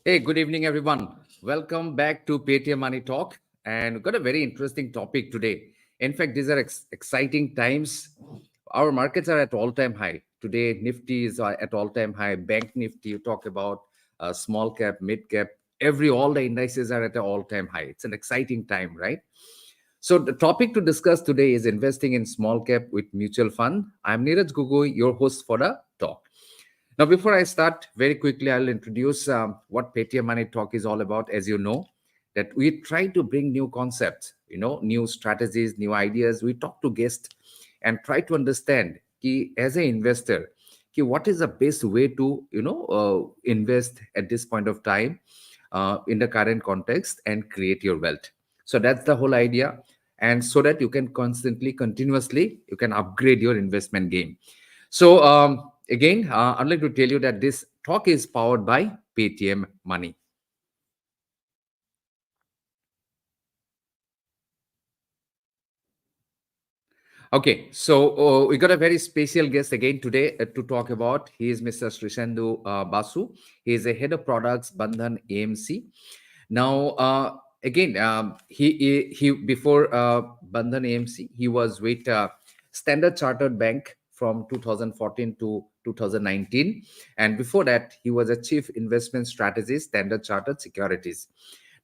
Hey, good evening, everyone. Welcome back to Paytm Money Talk. And we've got a very interesting topic today. In fact, these are exciting times. Our markets are at all-time high. Today, Nifty is at all-time high. Bank Nifty, you talk about small cap, mid cap. All the indices are at an all-time high. It's an exciting time, right? So the topic to discuss today is investing in small cap with mutual fund. I'm Neeraj Gogoi, your host for the talk. Now, before I start, very quickly, I'll introduce what Paytm Money Talk is all about. As you know, that we try to bring new concepts, new strategies, new ideas. We talk to guests and try to understand, as an investor, what is the best way to, invest at this point of time in the current context and create your wealth. So that's the whole idea. And so that you can continuously, you can upgrade your investment game. So again, I'd like to tell you that this talk is powered by Paytm Money. Okay, so we got a very special guest again today to talk about. He is Mr. Sirshendu Basu. He is a head of products, Bandhan AMC. Now, again, he before Bandhan AMC, he was with Standard Chartered Bank from 2014 to 2019, and before that, he was a chief investment strategist, Standard Chartered Securities.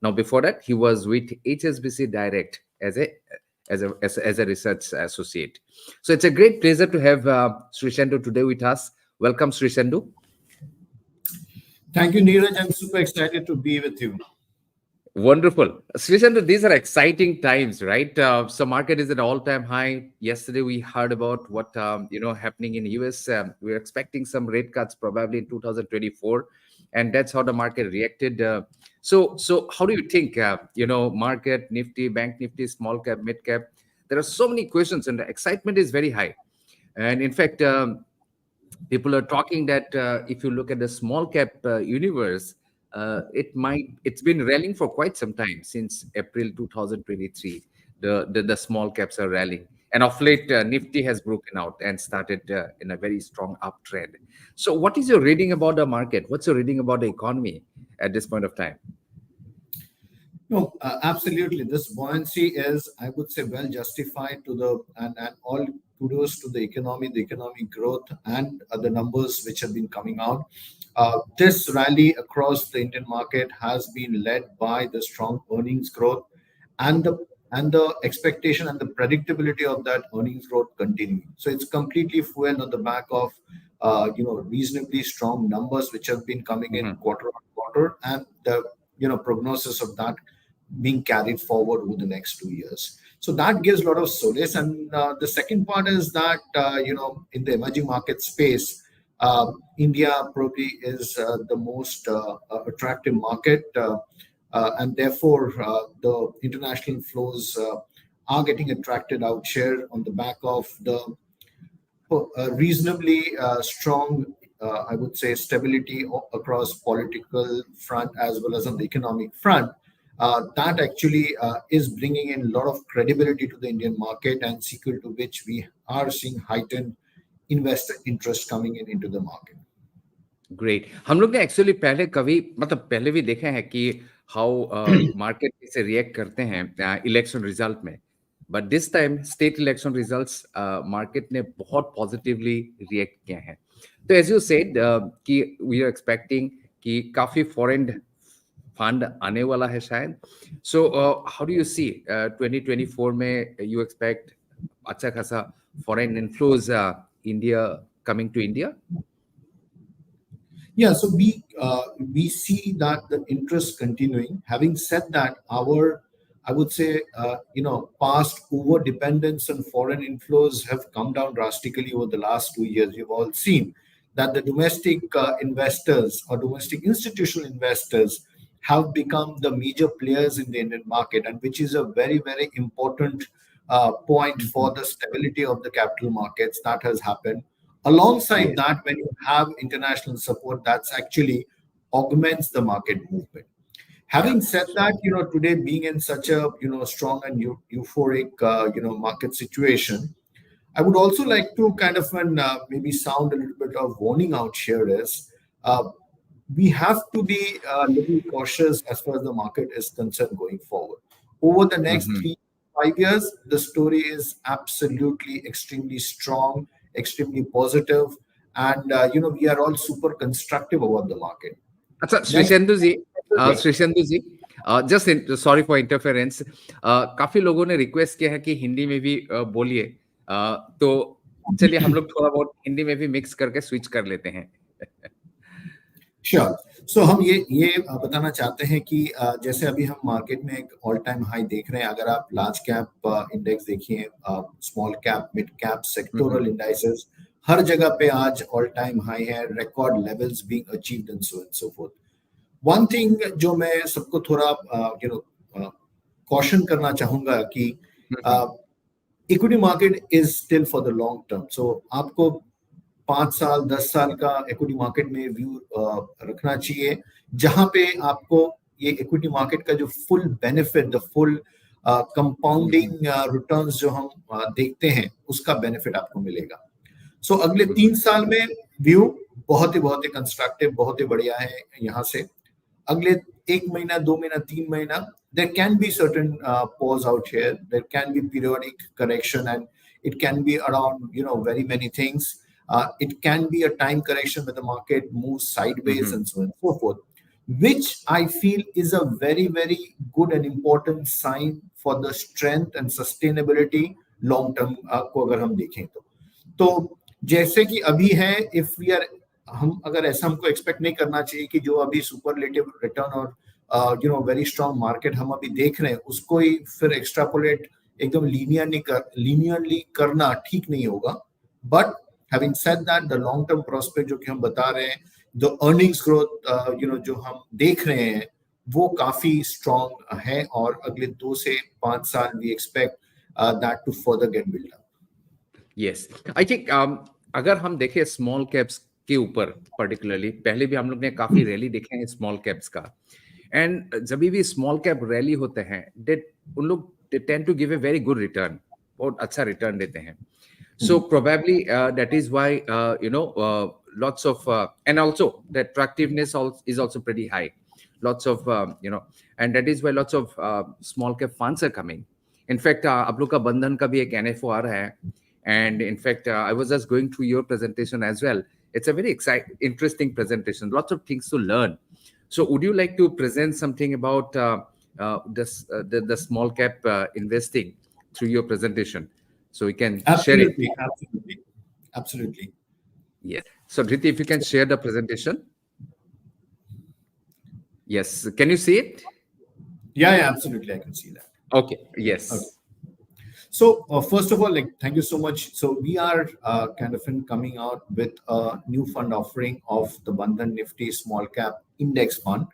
Now, before that, he was with HSBC Direct as a research associate. So it's a great pleasure to have Sirshendu today with us. Welcome, Sirshendu. Thank you, Neeraj. I'm super excited to be with you. Wonderful. Sirshendu, these are exciting times, right? So market is at all-time high. Yesterday, we heard about what, happening in US. We're expecting some rate cuts probably in 2024. And that's how the market reacted. So how do you think, market, Nifty, Bank Nifty, small cap, mid cap? There are so many questions and the excitement is very high. And in fact, people are talking that if you look at the small cap universe, it's been rallying for quite some time since April 2023. The small caps are rallying, and of late Nifty has broken out and started in a very strong uptrend. So what is your reading about the market? What's your reading about the economy at this point of time? No, absolutely. This buoyancy is, I would say, well justified and all kudos to the economic growth, and the numbers which have been coming out. This rally across the Indian market has been led by the strong earnings growth and the expectation and the predictability of that earnings growth continuing. So it's completely fueled on the back of reasonably strong numbers which have been coming in quarter on quarter, and the prognosis of that being carried forward over the next 2 years. So that gives a lot of solace. And the second part is that, in the emerging market space, India probably is the most attractive market. And therefore, the international flows are getting attracted out share on the back of the reasonably strong, I would say, stability across political front as well as on the economic front. That actually is bringing in a lot of credibility to the Indian market, and sequel to which we are seeing heightened investor interest coming into the market. Great. हम लोग ने actually पहले भी देखा है कि how market से react करते हैं इलेक्शन रिजल्ट में, but this time state election results market ने बहुत पॉजिटिवली रिएक्ट किए हैं. तो एज यू सेड कि वी आर एक्सपेक्टिंग कि काफी फॉरेन फंड आने वाला है शायद. So how do you see 2024 में यू एक्सपेक्ट अच्छा खासा foreign inflows India coming to India? Yeah, so we see that the interest continuing. Having said that, I would say past over dependence on foreign inflows have come down drastically over the last 2 years. You've all seen that the domestic investors or domestic institutional investors have become the major players in the Indian market, and which is a very, very important point for the stability of the capital markets. That has happened. Alongside that, when you have international support, that's actually augments the market movement. Having said that, today being in such a strong and euphoric market situation, I would also like to kind of maybe sound a little bit of warning out here is we have to be a little cautious as far as the market is concerned going forward. Over the next Mhm. 3 5 years, the story is absolutely extremely strong, extremely positive, and we are all super constructive about the market. अच्छा Next, Shrishendu ji, Shrishendu ji, just sorry for interference, काफी लोगों ने request किया है कि हिंदी में भी बोलिए, तो चलिए हम लोग थोड़ा बहुत हिंदी में भी मिक्स करके स्विच कर लेते हैं. श्योर. सो हम ये बताना चाहते हैं कि जैसे अभी हम मार्केट में एक ऑल टाइम हाई देख रहे हैं. अगर आप लार्ज कैप इंडेक्स देखिए, small cap, mid cap, sectoral indices, हर जगह पे आज ऑल टाइम हाई है, record levels being achieved and so forth. One thing जो मैं सबको थोड़ा कॉशन करना चाहूंगा कि equity market is still for the long term. So आपको 5 साल 10 साल का इक्विटी मार्केट में व्यू रखना चाहिए, जहां पे आपको ये इक्विटी मार्केट का जो full benefit, the full compounding returns जो हम देखते हैं, उसका बेनिफिट आपको मिलेगा. सो अगले 3 साल में व्यू बहुत ही कंस्ट्रक्टिव, बहुत ही बढ़िया है. यहाँ से अगले 1 महीना, 2 महीना, 3 महीना, there can be certain pause out here. There can be periodic correction, and it can be around very many things. It can be a time correction where the market moves sideways and so on and so forth, which I feel is a very good and important sign for the strength and sustainability long term को अगर हम देखें तो जैसे कि अभी है, if we are, हम अगर ऐसा हमको एक्सपेक्ट नहीं करना चाहिए कि जो अभी सुपरलेटिव रिटर्न और वेरी स्ट्रांग मार्केट हम अभी देख रहे हैं, उसको ही फिर एक्स्ट्रापोलेट एकदम लीनियरली करना ठीक नहीं होगा. But having said that, the long term prospect जो कि हम बता रहे हैं, द अर्निंग्स ग्रोथ जो हम देख रहे हैं, वो काफी स्ट्रांग है, और अगले 2 से 5 साल we expect that to further get build up. Yes, I think अगर हम देखें स्मॉल कैप्स के ऊपर पर्टिकुलरली, पहले भी हम लोग ने काफी रैली देखे हैं स्मॉल कैप्स का, एंड जब भी स्मॉल कैप रैली होते हैं, उन लोग tend to give a very good return, बहुत अच्छा रिटर्न देते हैं. So probably that is why lots of and also the attractiveness is also pretty high. Lots of and that is why lots of small cap funds are coming. In fact, आप लोग का बंधन का भी एक NFO आ रहा है, and in fact I was just going through your presentation as well. It's a very interesting presentation. Lots of things to learn. So would you like to present something about the small cap investing through your presentation? So we can share it. Absolutely. Yes. So Dhriti, if you can share the presentation. Yes. Can you see it? Yeah, absolutely. I can see that. Okay. Yes. Okay. So first of all, thank you so much. So we are kind of coming out with a new fund offering of the Bandhan Nifty Small Cap Index Fund.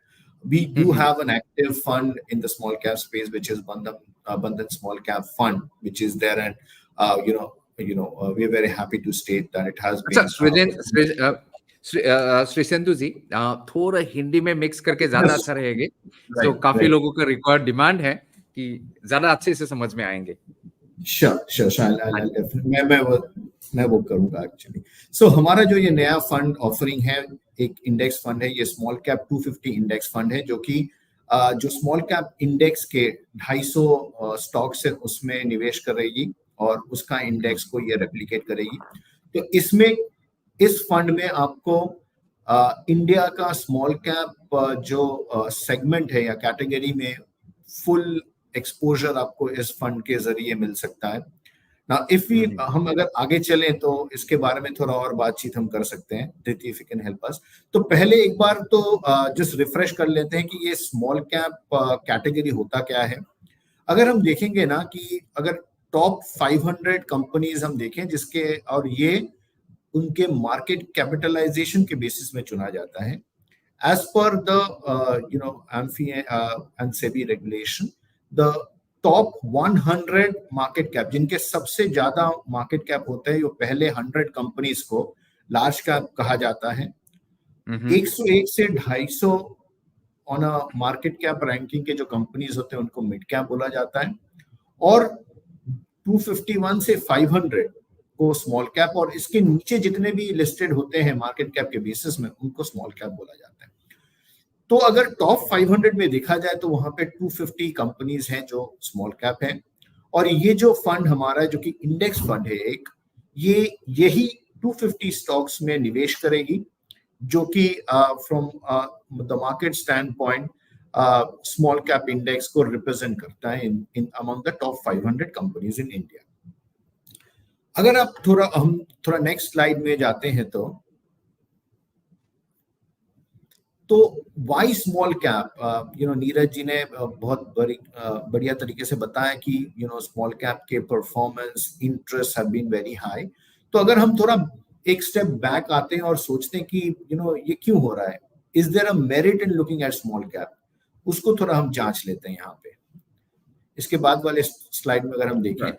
We do have an active fund in the small cap space, which is Bandhan Small Cap Fund, which is there, and we are very happy to state that it has been. श्रीशेंदु जी, थोड़ा हिंदी में mix करके ज्यादा अच्छा रहेगा. तो काफी लोगों का रिक्वायर्ड डिमांड है कि ज्यादा अच्छे से समझ में आएंगे. मैं वो करूंगा एक्चुअली. सो हमारा जो ये नया फंड ऑफरिंग है, एक इंडेक्स फंड है. ये स्मॉल कैप 250 इंडेक्स फंड है, जो कि जो स्मॉल कैप इंडेक्स के 250 स्टॉक्स है, उसमें निवेश करेगी और उसका इंडेक्स को ये रेप्लिकेट करेगी. तो इसमें, इस फंड में आपको इंडिया का स्मॉल कैप जो सेगमेंट है या कैटेगरी में फुल एक्सपोजर आपको इस फंड के जरिए मिल सकता है. ना इफ वी हम अगर आगे चलें तो इसके बारे में थोड़ा और बातचीत हम कर सकते हैं. दीदी, if you can help us. तो पहले एक बार तो जस्ट रिफ्रेश कर लेते हैं कि ये स्मॉल कैप कैटेगरी होता क्या है. अगर हम देखेंगे ना कि अगर टॉप 500 कंपनीज हम देखें जिसके, और ये उनके मार्केट कैपिटलाइजेशन के बेसिस में चुना जाता है as per the AMFI and SEBI regulation. The top 100 market cap, जिनके सबसे ज्यादा मार्केट कैप होते हैं, वो पहले 100 कंपनीज को लार्ज कैप कहा जाता है. 101 से 250 on a market cap ranking के जो कंपनीज होते हैं, उनको मिड कैप बोला जाता है. और 251 से 500 को स्मॉल कैप, और इसके नीचे जितने भी लिस्टेड होते हैं मार्केट कैप के बेसिस में, उनको स्मॉल कैप बोला जाता है. तो अगर टॉप 500 में देखा जाए तो वहां पे 250 कंपनीज हैं जो स्मॉल कैप हैं, और ये जो फंड हमारा जो कि इंडेक्स फंड है एक, ये यही 250 स्टॉक्स में निवेश करेगी, जो कि from the market stand point small cap index को रिप्रेजेंट करता है in among the top 500 companies in India. अगर आप हम थोड़ा नेक्स्ट स्लाइड में जाते हैं तो why small cap, Neeraj ji ने बहुत बढ़िया तरीके से बताया कि स्मॉल कैप के performance interest have been very high. तो अगर हम थोड़ा एक स्टेप बैक आते हैं और सोचते हैं कि ये क्यों हो रहा है, is there a merit in looking at small cap, उसको थोड़ा हम जांच लेते हैं यहाँ पे। इसके बाद वाले स्लाइड में अगर हम देखें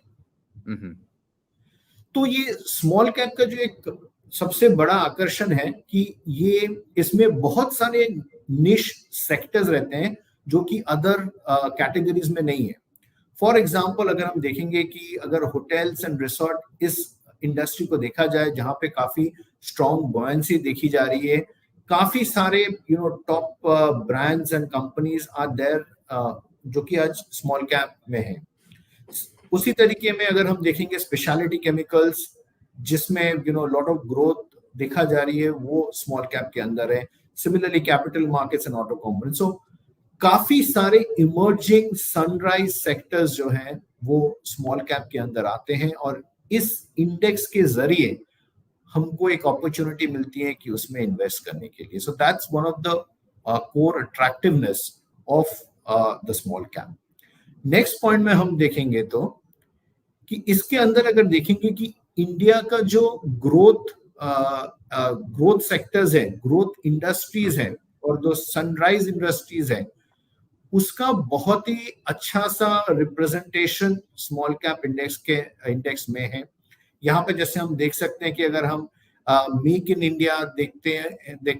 तो ये स्मॉल कैप का जो एक सबसे बड़ा आकर्षण है कि ये इसमें बहुत सारे निश सेक्टर्स रहते हैं जो कि अदर कैटेगरीज में नहीं है। फॉर एग्जांपल अगर हम देखेंगे कि अगर होटल्स एंड रिसोर्ट इस इंडस्ट्री को देखा जाए, जहां पे काफी स्ट्रॉन्ग बॉयंसी देखी जा रही है, काफी सारे top brands and companies are there जो कि आज स्मॉल कैप में है। उसी तरीके में अगर हम देखेंगे स्पेशलिटी केमिकल्स, जिसमें लॉट ऑफ ग्रोथ देखा जा रही है, वो स्मॉल कैप के अंदर है। Similarly capital markets and auto company. So काफी सारे इमर्जिंग सनराइज सेक्टर्स जो हैं वो स्मॉल कैप के अंदर आते हैं, और इस इंडेक्स के जरिए हमको एक अपॉर्चुनिटी मिलती है कि उसमें इन्वेस्ट करने के लिए। So that's one of the core attractiveness of the small cap. Next point में हम देखेंगे तो कि इसके अंदर अगर देखेंगे कि इंडिया का जो ग्रोथ सेक्टर्स है, ग्रोथ इंडस्ट्रीज है, और जो सनराइज इंडस्ट्रीज है, उसका बहुत ही अच्छा सा रिप्रेजेंटेशन स्मॉल कैप इंडेक्स में है। यहाँ पे जैसे हम देख सकते हैं कि अगर हम मेक इन इंडिया देखते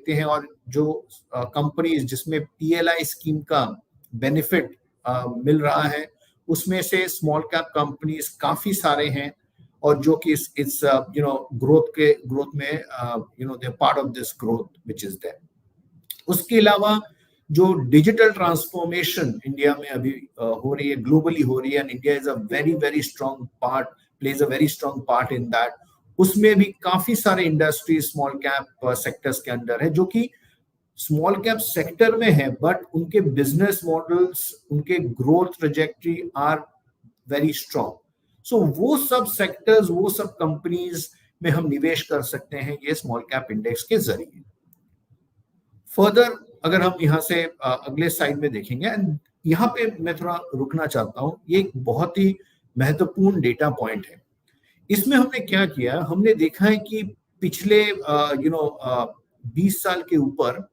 हैं और जो कंपनीज जिसमें PLI स्कीम का बेनिफिट मिल रहा है, उसमें से स्मॉल कैप कंपनीज काफी सारे हैं, और जो कि इस ग्रोथ में the part of this growth which is there. उसके अलावा जो डिजिटल ट्रांसफॉर्मेशन इंडिया में अभी हो रही है, ग्लोबली हो रही है, and India is a very very strong part, plays a very strong part in that. उसमें भी काफी सारे इंडस्ट्रीज स्मॉल कैप सेक्टर्स के अंदर है, जो कि स्मॉल कैप सेक्टर में है, बट उनके बिजनेस मॉडल्स, उनके growth trajectory are very strong. So वो सब सेक्टर्स, वो सब कंपनीज में हम निवेश कर सकते हैं ये स्मॉल कैप इंडेक्स के जरिए। फर्दर अगर हम यहाँ से अगले साइड में देखेंगे, एंड यहाँ पे मैं थोड़ा रुकना चाहता हूँ, ये एक बहुत ही महत्वपूर्ण डेटा पॉइंट है। इसमें हमने क्या किया, हमने देखा है कि पिछले 20 साल के ऊपर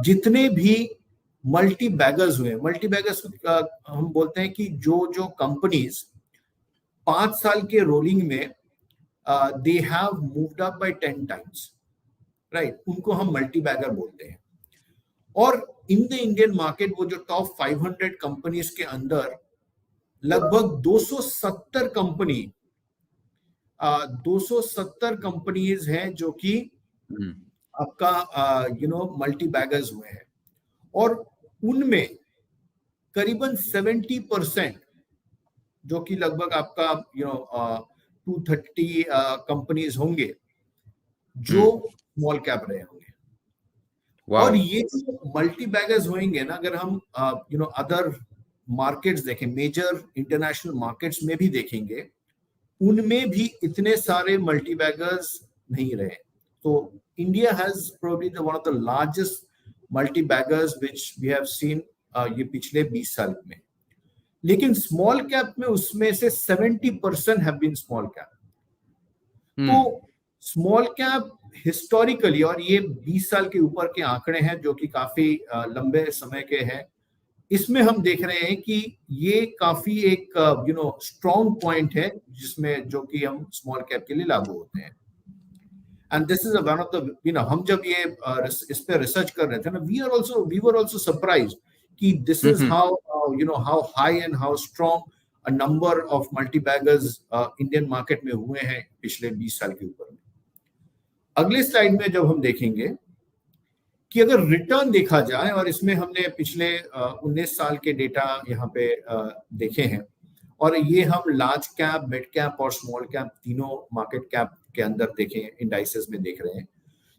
जितने भी मल्टी बैगर्स हुए, मल्टी बैगर्स हम बोलते हैं कि जो कंपनीज 5 साल के रोलिंग में they have moved up by 10 times, right, उनको हम मल्टी बैगर बोलते हैं। और इन द इंडियन मार्केट वो जो टॉप 500 कंपनीज के अंदर लगभग 270 कंपनीज हैं जो कि आपका मल्टी बैगर्स हुए हैं, और उनमें करीबन 70% जो कि लगभग आपका 230 कंपनीज होंगे जो स्मॉल कैप रहे होंगे। और ये जो मल्टी बैगर्स होंगे ना, अगर हम अदर मार्केट्स देखें, मेजर इंटरनेशनल मार्केट्स में भी देखेंगे, उनमें भी इतने सारे मल्टी बैगर्स नहीं रहे। तो India has probably one of the largest multi baggers which we have seen ये पिछले 20 साल में। लेकिन स्मॉल कैप में उसमें से 70% हैव बीन स्मॉल कैप। तो स्मॉल कैप हिस्टोरिकली, और ये 20 साल के ऊपर के आंकड़े हैं जो कि काफी लंबे समय के हैं, इसमें हम देख रहे हैं कि ये काफी एक स्ट्रॉन्ग पॉइंट है जिसमें जो कि हम स्मॉल कैप के लिए लागू होते हैं। And this is one of the हम जब ये इस पे रिसर्च कर रहे थे ना, वी वर आल्सो सरप्राइज्ड कि this is how high and how strong a number of multi beggars Indian market में हुए हैं पिछले 20 साल के ऊपर। अगले स्लाइड में जब हम देखेंगे कि अगर रिटर्न देखा जाए, और इसमें हमने पिछले 19 साल के डेटा यहाँ पे देखे हैं, और ये हम लार्ज कैप, मिड कैप और स्मॉल कैप तीनों मार्केट कैप के अंदर देखें, इंडाइसेस में देख रहे हैं,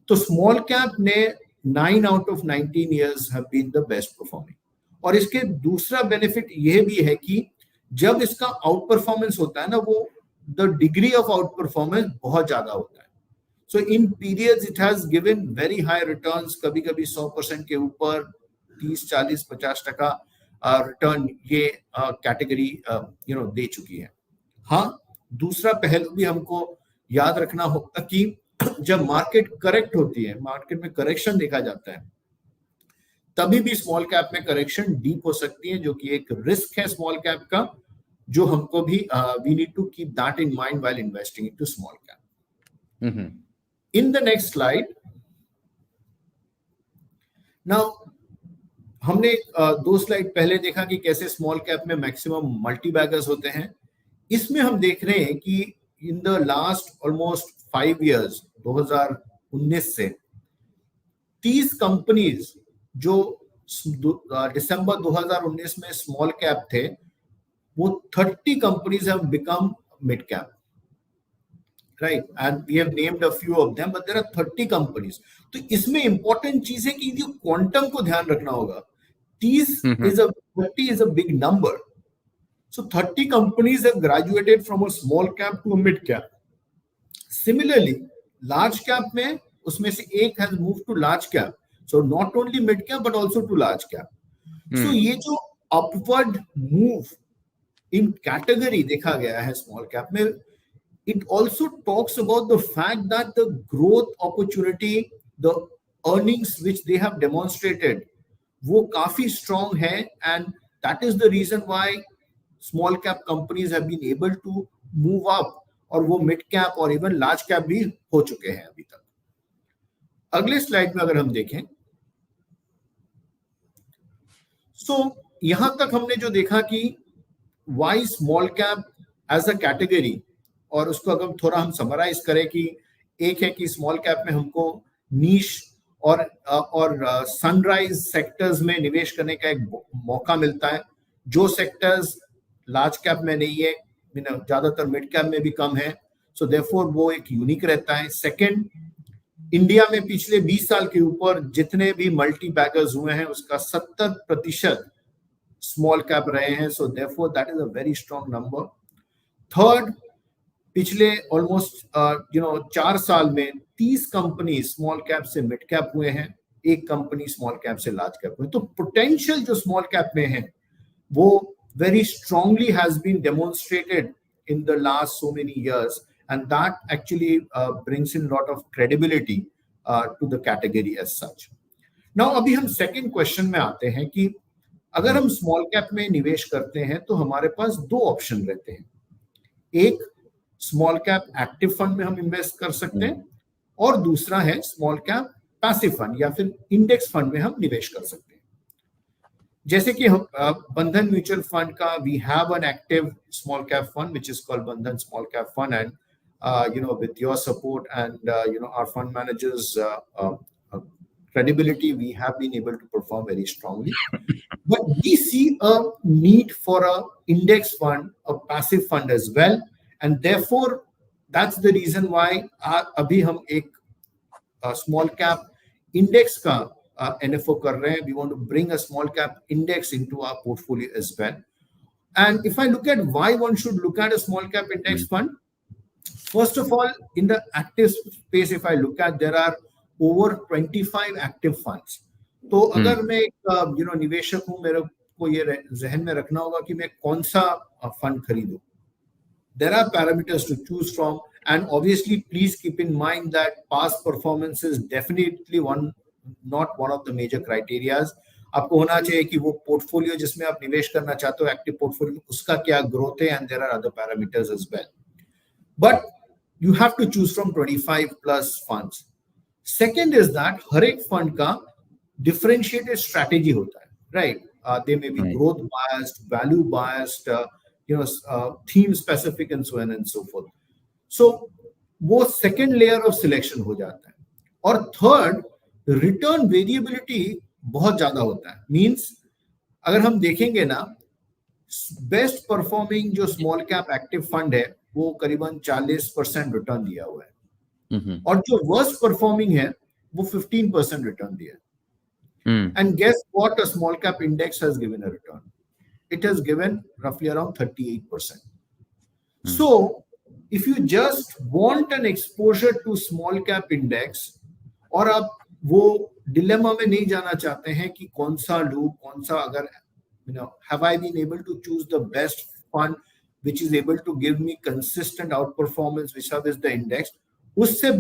तो स्मॉल कैप ने 9 out of 19 years have been the best performing. और इसके दूसरा बेनिफिट यह भी है कि जब इसका आउट परफॉर्मेंस होता है ना, वो the degree of outperformance बहुत ज्यादा होता है। So in periods it has given very high returns, कभी कभी 100% के ऊपर 30, 40, 50% रिटर्न ये कैटेगरी दे चुकी है। हाँ, दूसरा पहलू भी हमको याद रखना होगा कि जब मार्केट करेक्ट होती है, मार्केट में करेक्शन देखा जाता है, तभी भी स्मॉल कैप में करेक्शन डीप हो सकती है, जो कि एक रिस्क है स्मॉल कैप का, जो हमको भी we need to keep that in mind while investing into small cap. In the next slide, now हमने 2 स्लाइड पहले देखा कि कैसे स्मॉल कैप में मैक्सिमम मल्टी बैगर्स होते हैं। इसमें हम देख रहे हैं कि in the last almost 5 years, 2019 से 30 कंपनीज जो दिसंबर 2019 में स्मॉल कैप थे, वो 30 companies have become mid cap, right, and we have named a few of them, but there are 30 companies. तो इसमें इंपॉर्टेंट चीज है कि जो क्वांटम को ध्यान रखना होगा। 30 is a big number. So 30 companies have graduated from a small cap to a mid cap. Similarly, large cap में उसमें से एक has moved to large cap. So not only mid cap but also to large cap. So ये जो upward move in category देखा गया है small cap में, it also talks about the fact that the growth opportunity, the earnings which they have demonstrated, वो काफी strong है, and that is the reason why small cap companies have been able to move up, और वो mid cap और even large cap भी हो चुके हैं अभी तक। अगले स्लाइड में अगर हम देखें, सो यहां तक हमने जो देखा कि why small cap as a category, और उसको अगर थोड़ा हम समराइज करें कि एक है कि स्मॉल कैप में हमको नीश और सनराइज सेक्टर्स में निवेश करने का एक मौका मिलता है, जो सेक्टर्स लार्ज कैप में नहीं है, ज्यादातर मिड कैप में भी कम है, सो देयरफॉर वो एक यूनिक रहता है। सेकंड, इंडिया में पिछले 20 साल के ऊपर जितने भी मल्टी बैगर्स हुए हैं, उसका 70% स्मॉल कैप रहे हैं, so therefore that is a very strong number. Third, पिछले ऑलमोस्ट 4 साल में 30 कंपनी स्मॉल कैप से मिड कैप हुए हैं, एक कंपनी स्मॉल कैप से लार्ज कैप हुए। तो पोटेंशियल जो स्मॉल कैप में है, वो very strongly has been demonstrated in the last so many years, and that actually brings in a lot of credibility to the category as such. Now अभी हम second question में आते हैं कि अगर हम स्मॉल कैप में निवेश करते हैं तो हमारे पास 2 ऑप्शन रहते हैं। एक, स्मॉल कैप एक्टिव फंड में हम इन्वेस्ट कर सकते हैं, और दूसरा है स्मॉल कैप पैसिव फंड या फिर इंडेक्स फंड में हम निवेश कर सकते हैं। जैसे कि हम बंधन म्यूचुअल फंड का, we have an active small cap fund which is called Bandhan small cap fund, and with your support and our fund managers credibility, we have been able to perform very strongly. But we see a need for a index fund, a passive fund as well, and therefore that's the reason why अभी हम एक small cap index का NFO कर रहे हैं. We want to bring a small cap index into our portfolio as well. And if I look at why one should look at a small cap index fund, first of all, in the active space, if I look at, there are over 25 active funds. तो अगर मैं एक निवेशक हूं, मेरे को ये जहन में रखना होगा कि मैं कौन सा फंड खरीदूं. There are parameters to choose from, and obviously please keep in mind that past performance is definitely not one of the major criterias. आपको होना चाहिए कि वो पोर्टफोलियो जिसमें आप निवेश करना चाहते हो, एक्टिव पोर्टफोलियो, उसका क्या ग्रोथ है, and there are other parameters as well. But you have to choose from 25 plus funds. Second is that हर एक फंड का differentiated strategy होता है, right? They may be growth biased, value biased, theme specific and so on and so forth. So वो second layer of selection हो जाता है. और third, return variability बहुत ज्यादा होता है। मींस अगर हम देखेंगे ना, बेस्ट परफॉर्मिंग जो स्मॉल कैप एक्टिव फंड है वो करीबन 40% रिटर्न दिया हुआ है, और जो वर्स्ट परफॉर्मिंग है वो 15% रिटर्न दिया है। And guess what a small cap index has given a return? It has given roughly around 38%. So, if you just want an exposure to small cap index, और आप वो डिलेमा में नहीं जाना चाहते हैं कि कौन सा लूं, कौन सा, अगर have I been able to choose the best fund which is able to give me consistent outperformance vis-a-vis the index, उससे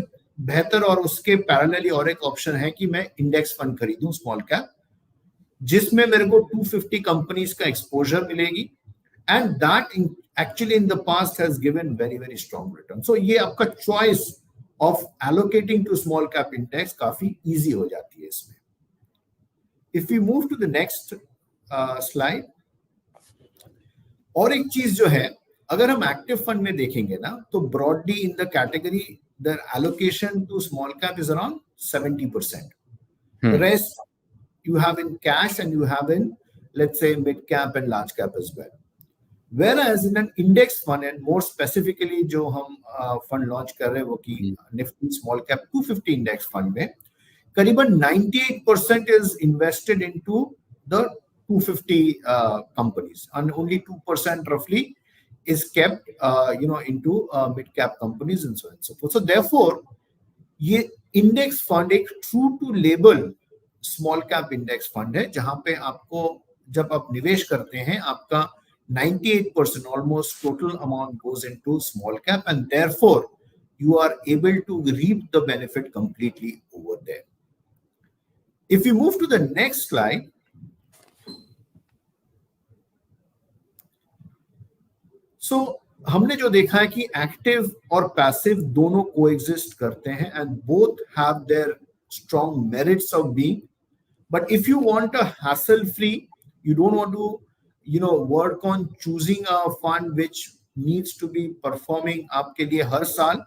बेहतर और उसके पैरेलली और एक ऑप्शन है कि मैं इंडेक्स फंड खरीदूं स्मॉल कैप, जिसमें मेरे को 250 कंपनीज का एक्सपोजर मिलेगी, and that actually in the past has given very very strong return. So ये आपका choice of allocating to small cap index काफी इजी हो जाती है इसमें। If you move to the next slide, और एक चीज जो है, अगर हम एक्टिव फंड में देखेंगे ना, तो broadly in the category the allocation to small cap is around 70%. The rest you have in cash and you have in, let's say, mid cap and large cap as well. Whereas in an index fund, and more specifically जो हम fund launch कर रहे हैं वो कि Nifty small cap 250 index fund में करीबन 98% is invested into the 250 companies, and only 2% roughly is kept into mid cap companies and so on and so forth. So therefore ये इंडेक्स फंड एक true to label small cap index fund है, जहां पे आपको जब आप निवेश करते हैं आपका 98% almost total amount goes into small cap, and therefore you are able to reap the benefit completely over there. If you move to the next slide, so हमने जो देखा है कि एक्टिव और पैसिव दोनों कोएग्जिस्ट करते हैं, and both have their strong merits of being. But if you want a hassle free, you don't want to work on choosing a fund which needs to be performing आपके लिए हर साल,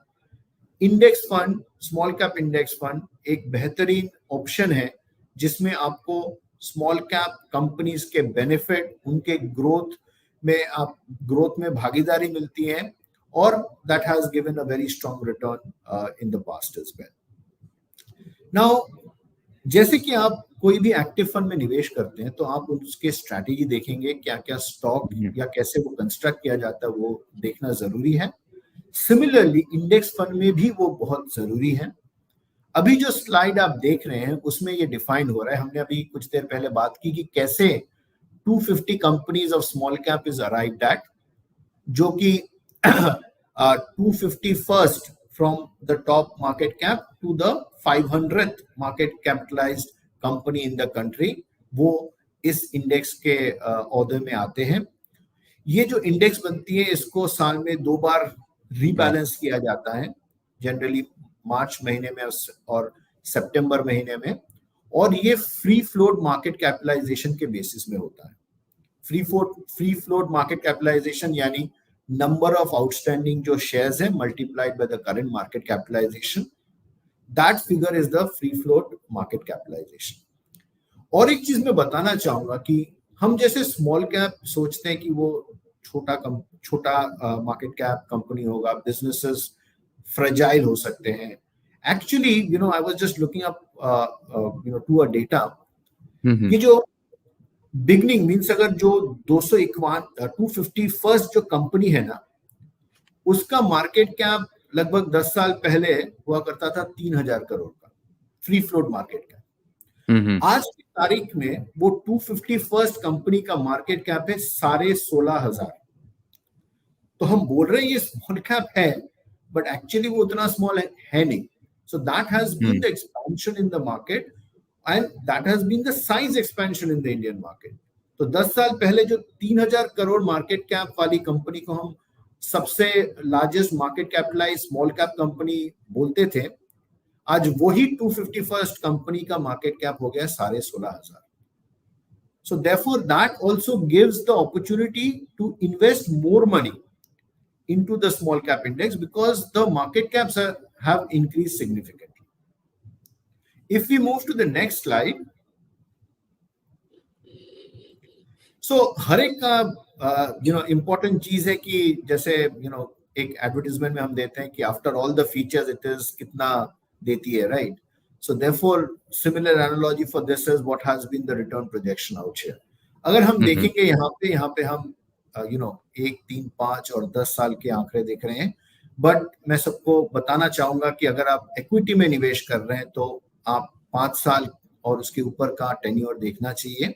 index fund, small cap index fund एक बेहतरीन option है, जिसमें आपको small cap companies के बेनिफिट, उनके ग्रोथ में भागीदारी मिलती है, और that has given a very strong return in the past as well. Now, जैसे कि आप कोई भी एक्टिव फंड में निवेश करते हैं तो आप उसके स्ट्रैटेजी देखेंगे, क्या क्या स्टॉक या कैसे वो कंस्ट्रक्ट किया जाता है वो देखना जरूरी है। सिमिलरली इंडेक्स फंड में भी वो बहुत जरूरी है। अभी जो स्लाइड आप देख रहे हैं उसमें ये डिफाइन हो रहा है, हमने अभी कुछ देर पहले बात की कि कैसे 250 companies of small cap is arrived at, जो कि 250 first from the top market cap to the 500th market capitalized company in the country, वो इस इंडेक्स के औहदे में आते हैं। ये जो इंडेक्स बनती है इसको साल में 2 बार रीबैलेंस किया जाता है, जनरली मार्च महीने में और सितंबर महीने में, और ये फ्री फ्लोट मार्केट कैपिटलाइजेशन के बेसिस में होता है। फ्री फ्लोट मार्केट कैपिटलाइजेशन यानी number of outstanding जो shares है multiplied by the current market capitalization, that figure is the free float market capitalization. और एक चीज मैं बताना चाहूंगा कि हम जैसे स्मॉल कैप सोचते हैं कि वो छोटा मार्केट कैप कंपनी होगा, बिजनेसेस फ्रेजाइल हो सकते हैं। Actually I was just looking up to a data, ये जो बिगनिंग मीन्स अगर जो 250 फर्स्ट जो कंपनी है ना, उसका मार्केट कैप लगभग 10 साल पहले हुआ करता था 3000 करोड़ का फ्री फ्लोट मार्केट कैप। आज की तारीख में वो 250 फर्स्ट कंपनी का मार्केट कैप है 16,500। तो हम बोल रहे हैं ये स्मॉल कैप है, बट एक्चुअली वो उतना स्मॉल है नहीं। So that has been the expansion in the market, and that has been the size expansion in the Indian market. तो 10 साल पहले जो 3000 करोड़ मार्केट कैप वाली कंपनी को हम सबसे largest market capitalise small cap company बोलते थे, आज वही 250 फर्स्ट कंपनी का मार्केट कैप हो गया 16,500। So therefore that also gives the opportunity to invest more money into the small cap index because the market caps have increased significantly. If we move to the next slide, so हर एक का important चीज है कि जैसे एक advertisement में हम देते हैं कि after all the features it is कितना देती है, right? So therefore, similar analogy for this is what has been the return projection out here. अगर हम देखेंगे यहाँ पे हम 1, 3, 5 और 10 साल के आंकड़े देख रहे हैं, बट मैं सबको बताना चाहूंगा कि अगर आप इक्विटी में निवेश कर रहे हैं तो आप 5 साल और उसके ऊपर का टेन्योर देखना चाहिए,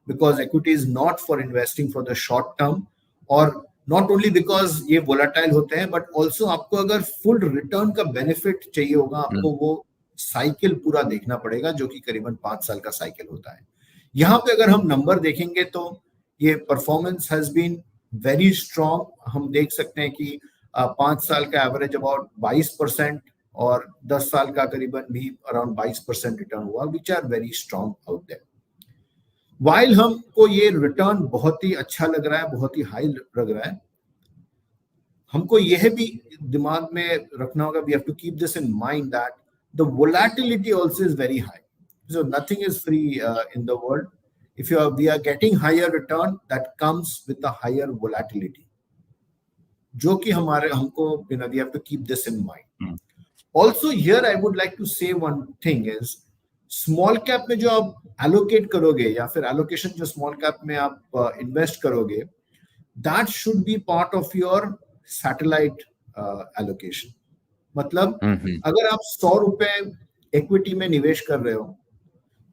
because equity is not for investing for the short term, और not only because ये volatile होते हैं, but also आपको अगर full return का benefit चाहिए होगा, आपको वो साइकिल पूरा देखना पड़ेगा, जो कि करीबन 5 साल का साइकिल होता है। यहाँ पे अगर हम नंबर देखेंगे तो ये performance has been very strong. हम देख सकते हैं कि 5 साल का एवरेज अबाउट 22% और 10 साल का करीबन भी अराउंड 22% रिटर्न हुआ, which are very strong out there. While हमको ये रिटर्न बहुत ही अच्छा लग रहा है, बहुत ही हाई लग रहा है, हमको यह भी दिमाग में रखना होगा, we have to keep this in mind that the volatility also is very high. So nothing is free in the world. If we are getting higher return, that comes with a higher volatility. जो कि हमको we have to keep this in mind. Also here I would like to say one thing is, small cap में जो आप allocate करोगे या फिर allocation जो small cap में आप invest करोगे, that should be part of your satellite allocation. मतलब अगर आप 100 रुपए इक्विटी में निवेश कर रहे हो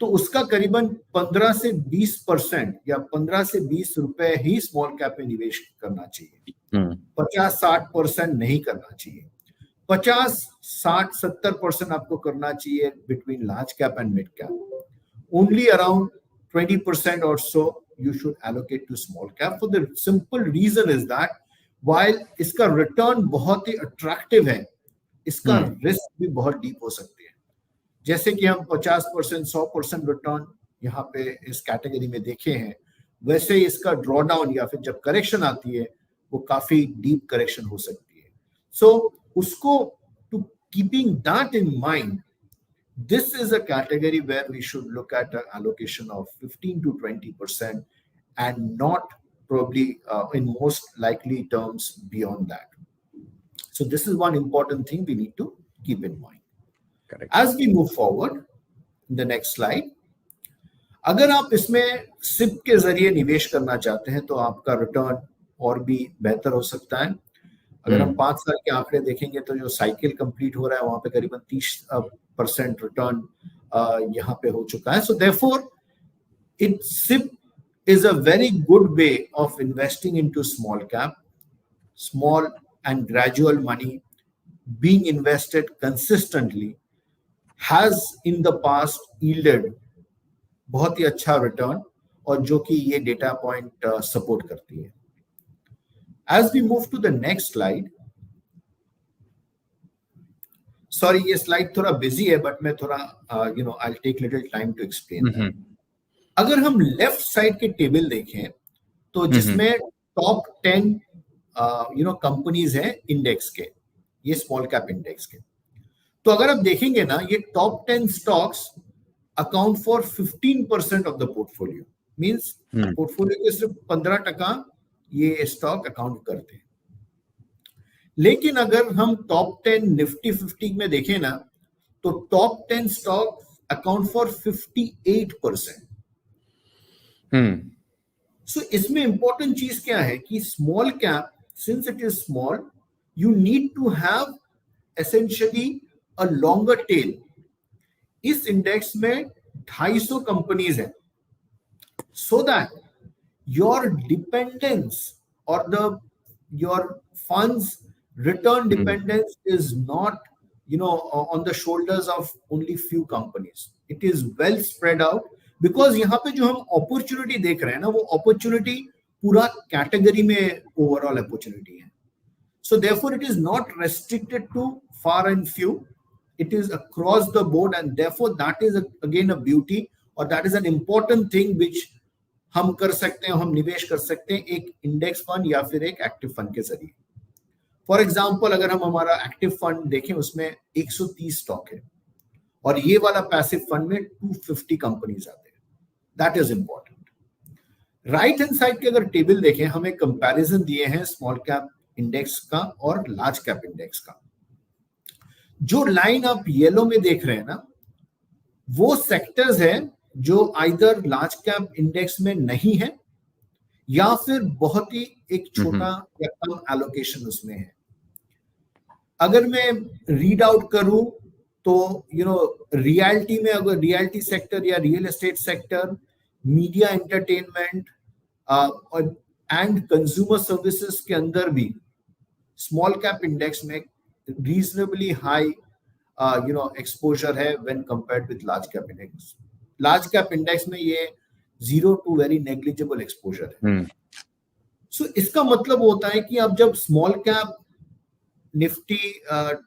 तो उसका करीबन 15 से 20% या 15 से 20 रुपए ही स्मॉल कैप में निवेश करना चाहिए। 50-60% नहीं करना चाहिए। 50-60-70% आपको करना चाहिए between large cap and mid cap. Only around 20% और सो you should allocate to small cap, for the simple reason is that while इसका रिटर्न बहुत ही अट्रैक्टिव है, इसका रिस्क भी बहुत डीप हो सकती है। जैसे कि हम 50%, 100% रिटर्न यहाँ पे इस कैटेगरी में देखे हैं, वैसे इसका ड्रॉडाउन या फिर जब करेक्शन आती है वो काफी डीप करेक्शन हो सकती है। सो उसको to keeping that in mind, this is a category where we should look at an allocation of 15 to 20% and not probably in most likely terms beyond that. So this is one important thing we need to keep in mind. Correct. As we move forward, the next slide, अगर आप इसमें SIP के जरिए निवेश करना चाहते हैं तो आपका रिटर्न और भी बेहतर हो सकता है। अगर हम 5 साल के आंकड़े देखेंगे तो जो साइकिल कंप्लीट हो रहा है वहां पे करीबन 30% रिटर्न यहाँ पे हो चुका है। So therefore it SIP is a very good way of investing into small cap. Small and gradual money being invested consistently has in the past yielded बहुत ही अच्छा रिटर्न, और जो कि ये डेटा पॉइंट सपोर्ट करती है। As we move to the next slide, sorry ये slide थोड़ा बिजी है, बट मैं थोड़ा I'll take little time to explain that. अगर हम लेफ्ट साइड के टेबल देखें तो जिसमें टॉप 10 कंपनीज हैं इंडेक्स के, ये स्मॉल कैप इंडेक्स के, तो अगर आप देखेंगे ना, ये top 10 stocks account for 15% of the portfolio, means portfolio के सिर्फ 15% ये स्टॉक अकाउंट करते हैं। लेकिन अगर हम टॉप 10 निफ्टी 50 में देखें ना, तो top 10 stock account for 58%। So इसमें इंपॉर्टेंट चीज क्या है कि small cap, since it is small, you need to have essentially a longer tail. इस इंडेक्स में 250 कंपनीज है, सो दैट योर डिपेंडेंस और your funds return dependence is not on the shoulders of only few companies. It is well spread out, because यहाँ पे जो हम opportunity देख रहे हैं ना, वो अपॉर्चुनिटी पूरा कैटेगरी में ओवरऑल अपॉर्चुनिटी है। So therefore it is not restricted to far and few, it is across the board, and therefore that is again a beauty, और that is an important thing which हम कर सकते हैं, हम निवेश कर सकते हैं एक इंडेक्स फंड या फिर एक एक्टिव फंड के जरिए। फॉर एग्जाम्पल अगर हम हमारा एक्टिव फंड देखें, उसमें 130 स्टॉक है, और ये वाला पैसिव फंड में 250 कंपनीज आते हैं. That is important. Right hand side के अगर टेबल देखें, हमें कंपैरिजन दिए हैं स्मॉल कैप इंडेक्स का और लार्ज कैप इंडेक्स का. जो लाइन आप येलो में देख रहे हैं ना, वो सेक्टर्स है जो आइदर लार्ज कैप इंडेक्स में नहीं है या फिर बहुत ही एक छोटा या कम एलोकेशन उसमें है. अगर मैं रीड आउट करूं तो रियलिटी में, अगर रियलिटी सेक्टर या real estate sector, media entertainment and consumer services के अंदर भी स्मॉल कैप इंडेक्स में रीजनेबली हाई एक्सपोजर है when compared with large cap index. Large cap index में ये 0 to वेरी नेग्लिजिबल एक्सपोजर है. सो इसका मतलब होता है कि आप जब small cap Nifty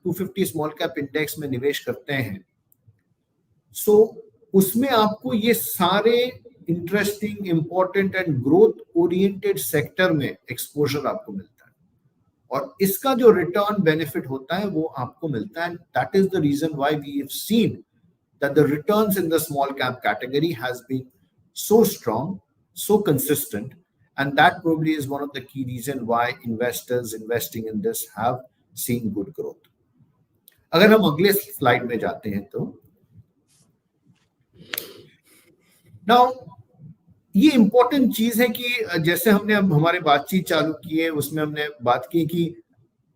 250 small cap index में निवेश करते हैं, सो उसमें आपको ये सारे interesting, important and growth oriented sector में एक्सपोजर आपको मिलता है, और इसका जो रिटर्न बेनिफिट होता है वो आपको मिलता है. That is the reason why we have seen that the returns in the small cap category has been so strong, so consistent, and that probably is one of the key reasons why investors investing in this have seen good growth. अगर हम अगले slide में जाते हैं तो now ये important चीज है कि जैसे हमने अब हमारे बातचीत चालू की है, उसमें हमने बात की कि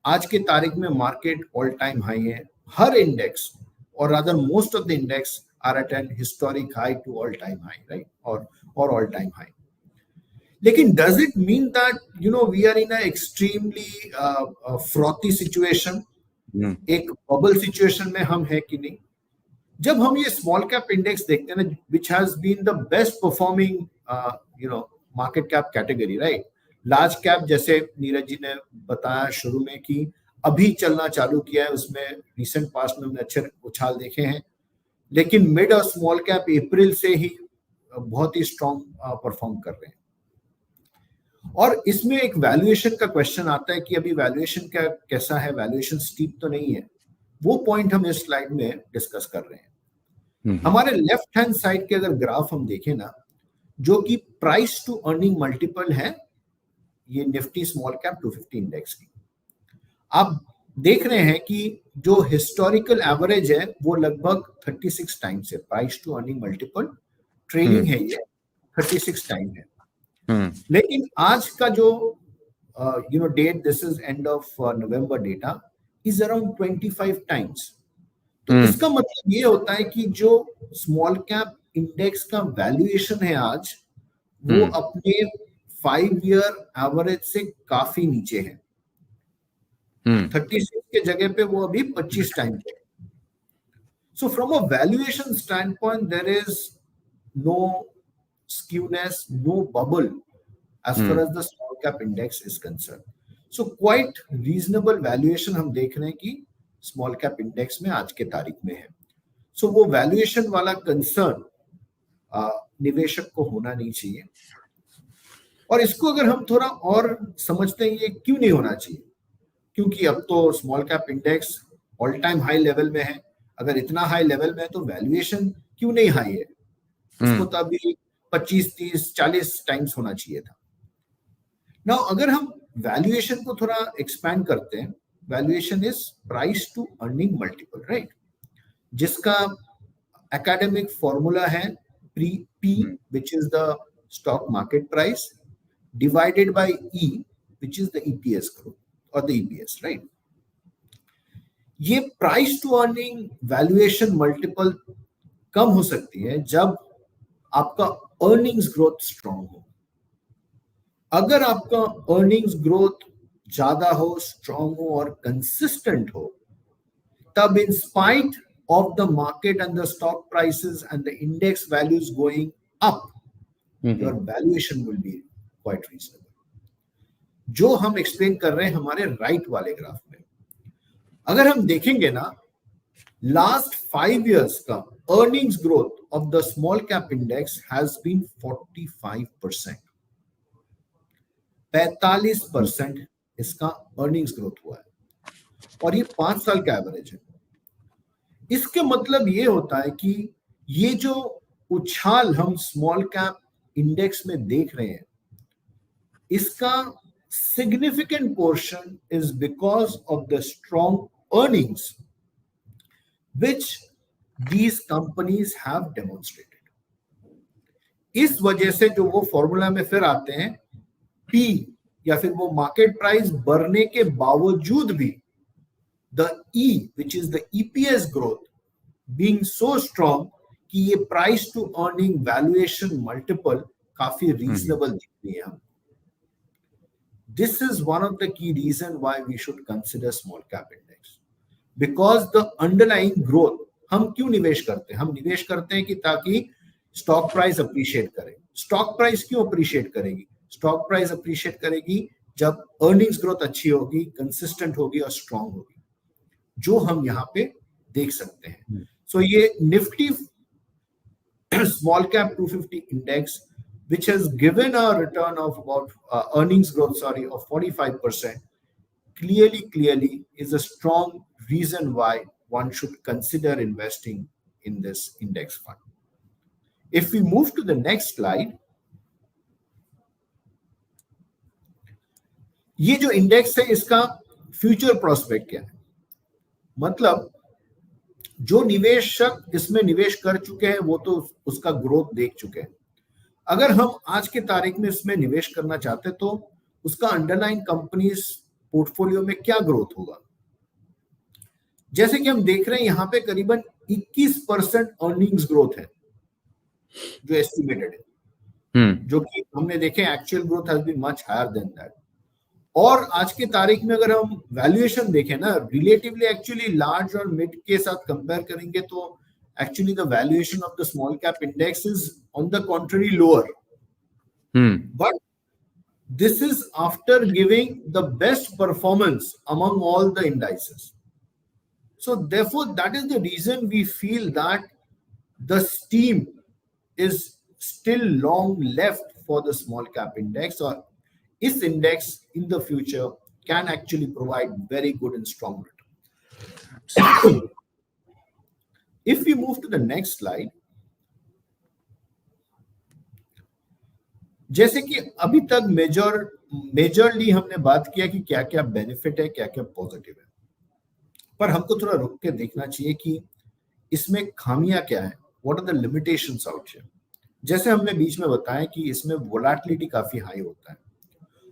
आज के तारीख में मार्केट ऑल टाइम हाई है. हर index, or rather most of the index are at an historic high to all time high, right? Or all time high. लेकिन does it mean that we are in a extremely frothy situation? एक bubble situation में हम है कि नहीं? जब हम ये small cap index देखते हैं ना, which has been the best performing market cap category, right? Large cap जैसे नीरज जी ने बताया शुरू में कि अभी चलना चालू किया है, उसमें रिसेंट पास्ट में हमने अच्छे उछाल देखे हैं, लेकिन मिड और स्मॉल कैप अप्रैल से ही बहुत ही स्ट्रॉन्ग परफॉर्म कर रहे हैं. और इसमें एक वैल्यूएशन का क्वेश्चन आता है कि अभी वैल्यूएशन का कैसा है, वैल्यूएशन स्टीप तो नहीं है. वो पॉइंट हम इस स्लाइड में डिस्कस कर रहे हैं. हमारे लेफ्ट हैंड साइड के अगर ग्राफ हम देखें ना, जो कि प्राइस टू अर्निंग मल्टीपल है ये निफ्टी स्मॉल कैप 250 इंडेक्स की, आप देख रहे हैं कि जो हिस्टोरिकल एवरेज है वो लगभग 36 टाइम्स है. Price to earning multiple trading है ये 36 टाइम है. लेकिन आज का जो date, this is end of November data, is around 25 times. तो इसका मतलब ये होता है कि जो स्मॉल कैप इंडेक्स का वैल्यूएशन है आज, वो अपने 5 ईयर एवरेज से काफी नीचे है. 36 के जगह पे वो अभी 25 टाइम पे. So from a valuation standpoint there is no skewness, no bubble as far as the small cap index is concern. So quite reasonable valuation हम देख रहे हैं कि स्मॉल कैप इंडेक्स में आज के तारीख में है. सो वो वैल्यूएशन वाला कंसर्न निवेशक को होना नहीं चाहिए. और इसको अगर हम थोड़ा और समझते हैं ये क्यों नहीं होना चाहिए, क्योंकि अब तो small cap index all time high level में है. अगर इतना हाई लेवल में है तो वैल्यूएशन क्यों नहीं हाई है? उसको तो अभी 25, 30, 40 टाइम्स होना चाहिए था. नाउ अगर हम वैल्यूएशन को थोड़ा एक्सपैंड करते हैं, valuation is price to earning multiple, right, जिसका एकेडमिक फॉर्मूला है P, which is the stock market price, divided by E, which is the EPS growth or the EPS, right? ये price to earning valuation multiple कम हो सकती है जब आपका earnings growth strong हो. अगर आपका अर्निंग्स ग्रोथ ज्यादा हो, स्ट्रांग हो और कंसिस्टेंट हो, तब in spite of the market and the stock prices and the index values going up, your valuation will be quite reasonable. जो हम एक्सप्लेन कर रहे हैं हमारे राइट वाले ग्राफ में, अगर हम देखेंगे ना, लास्ट 5 years का earnings growth of the small cap index has been 45%. 45% इसका अर्निंग्स ग्रोथ हुआ है, और ये 5 साल का एवरेज है. इसके मतलब ये होता है कि ये जो उछाल हम स्मॉल कैप इंडेक्स में देख रहे हैं, इसका significant portion is because of the strong earnings which these companies have demonstrated. इस वजह से जो वो फॉर्मूला में फिर आते हैं, पी या फिर वो मार्केट प्राइस बढ़ने के बावजूद भी the E which is the EPS growth being so strong कि ये price to earning valuation multiple काफी रीजनेबल दिख रही है. This is one of the key reasons why we should consider small cap index, because the underlying growth. हम क्यों निवेश करते हैं? हम निवेश करते हैं कि ताकि स्टॉक प्राइस अप्रिशिएट करे. स्टॉक प्राइस क्यों अप्रिशिएट करेगी? स्टॉक प्राइस अप्रिशिएट करेगी जब अर्निंग्स ग्रोथ अच्छी होगी, कंसिस्टेंट होगी और स्ट्रांग होगी, जो हम यहाँ पे देख सकते हैं. सो ये Nifty small cap 250 index which has given a return of about earnings growth, of 45%, clearly is a strong reason why one should consider investing in this index fund. If we move to the next slide, ये जो index है इसका future prospect क्या है? मतलब जो निवेशक इसमें निवेश कर चुके हैं वो तो उसका ग्रोथ देख चुके हैं. अगर हम आज के तारीख में इसमें निवेश करना चाहते तो उसका अंडरलाइन कंपनीज पोर्टफोलियो में क्या ग्रोथ होगा? जैसे कि हम देख रहे हैं यहाँ पे करीबन 21% अर्निंग्स ग्रोथ है जो एस्टिमेटेड है, जो कि हमने देखे actual growth has been much higher than that. और आज के तारीख में अगर हम वैल्यूएशन देखें ना, रिलेटिवली एक्चुअली लार्ज और मिड के साथ कंपेयर करेंगे तो actually the valuation of the small cap index is on the contrary lower. But this is after giving the best performance among all the indices. So therefore that is the reason we feel that the steam is still long left for the small cap index, or this index in the future can actually provide very good and strong return. If we move to the next slide, जैसे कि अभी तक majorly हमने बात किया कि क्या क्या बेनिफिट है, क्या क्या पॉजिटिव है, पर हमको थोड़ा रुक के देखना चाहिए कि इसमें खामियां क्या है, what are the limitations out here. जैसे हमने बीच में बताया कि इसमें वोलेटिलिटी काफी हाई होता है,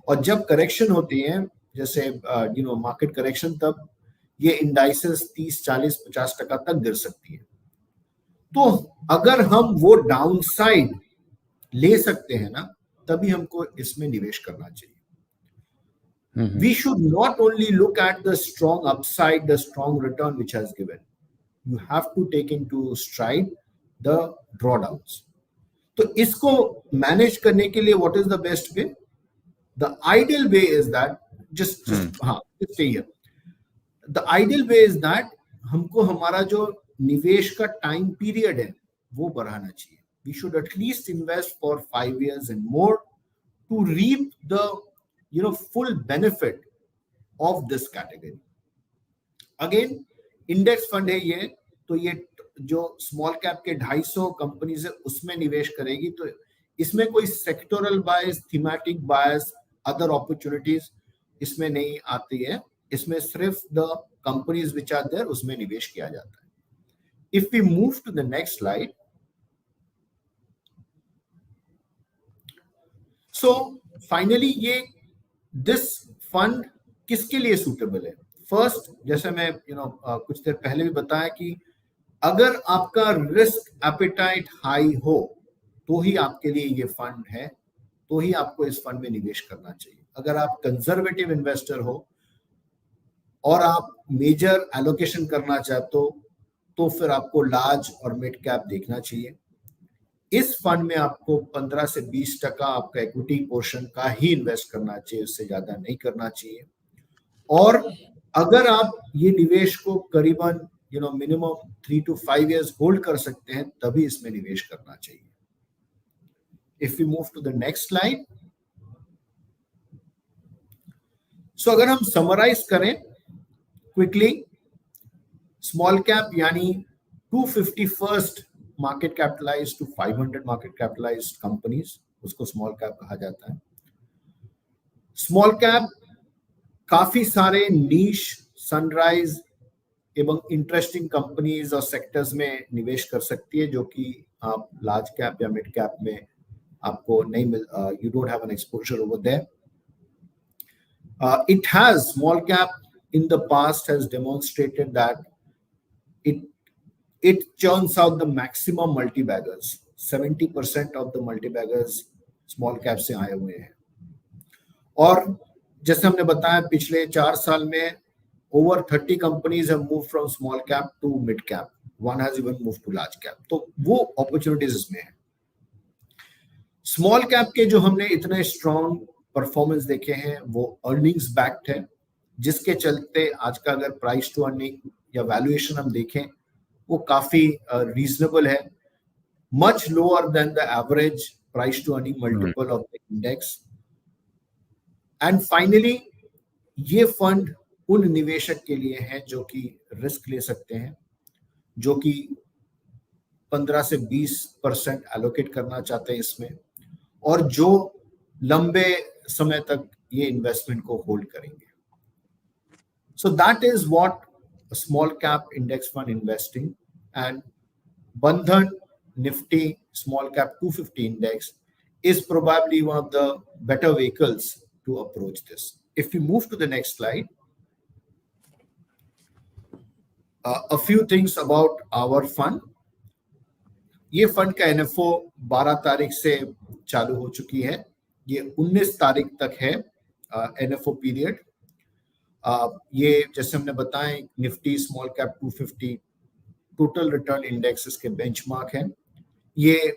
और जब करेक्शन होती है जैसे मार्केट करेक्शन, तब ये इंडाइसेस 30-40-50% तक गिर सकती है. तो अगर हम वो डाउन साइड ले सकते हैं ना, तभी हमको इसमें निवेश करना चाहिए. We should not only look at the strong upside, the strong return which has given. You have to take into stride the drawdowns. तो इसको मैनेज करने के लिए what is the best way? The ideal way is that just stay here. The ideal way is that हमको हमारा जो निवेश का टाइम पीरियड है वो बढ़ाना चाहिए. We should at least invest for 5 years and more to reap the full benefit of this category. Again, index fund है ये, तो ये जो स्मॉल कैप के 250 कंपनीज है उसमें निवेश करेगी, तो इसमें कोई sectoral bias, thematic bias, other opportunities इसमें नहीं आती है. इसमें सिर्फ the companies which are there उसमें निवेश किया जाता है. If we move to the next slide, so finally ये दिस फंड किसके लिए सूटेबल है? फर्स्ट, जैसे मैं कुछ देर पहले भी बताया कि अगर आपका रिस्क एपेटाइट हाई हो तो ही आपके लिए ये फंड है, तो ही आपको इस फंड में निवेश करना चाहिए. अगर आप कंजर्वेटिव इन्वेस्टर हो और आप मेजर एलोकेशन करना चाहते हो तो फिर आपको लार्ज और मिड कैप देखना चाहिए. इस फंड में आपको 15 से 20% आपका इक्विटी पोर्शन का ही इन्वेस्ट करना चाहिए, उससे ज्यादा नहीं करना चाहिए. और अगर आप ये निवेश को करीबन मिनिमम 3 to 5 years होल्ड कर सकते हैं, तभी इसमें निवेश करना चाहिए. If we move to the next slide, so अगर हम समराइज करें क्विकली, स्मॉल कैप यानी 251st market capitalized to 500 market capitalized companies, उसको स्मॉल कैप कहा जाता है. स्मॉल कैप काफी सारे नीश, सनराइज एवं इंटरेस्टिंग कंपनीज और सेक्टर्स में निवेश कर सकती है, जो कि आप लार्ज कैप या मिड कैप में आपको नहीं मिल, you don't have an exposure over there. It has, small cap in the past has demonstrated that it churns out the maximum multi-baggers. 70% of the multi-baggers small cap से आए हुए हैं. और जैसे हमने बताया पिछले 4 साल में over 30 companies have moved from small cap to mid cap. One has even moved to large cap. तो वो opportunities इसमें है. स्मॉल कैप के जो हमने इतने स्ट्रॉन्ग परफॉर्मेंस देखे हैं वो अर्निंग्स बैक्ड है, जिसके चलते आज का अगर प्राइस टू अर्निंग या वैल्यूएशन हम देखें वो काफी रीजनेबल है, much lower than the average price to earning multiple of the index. And finally ये फंड उन निवेशक के लिए है जो कि रिस्क ले सकते हैं, जो कि 15 से 20% एलोकेट करना चाहते हैं इसमें, और जो लंबे समय तक ये इन्वेस्टमेंट को होल्ड करेंगे. So that is what small cap index fund investing and Bandhan Nifty small cap 250 index is probably one of the better vehicles to approach this. If we move to the next slide, a few things about our fund. ये fund का NFO 12 तारीख से चालू हो चुकी है, ये 19 तारीख तक है एनएफओ पीरियड. ये जैसे हमने बताया Nifty small cap 250 total return index इसके बेंचमार्क है. ये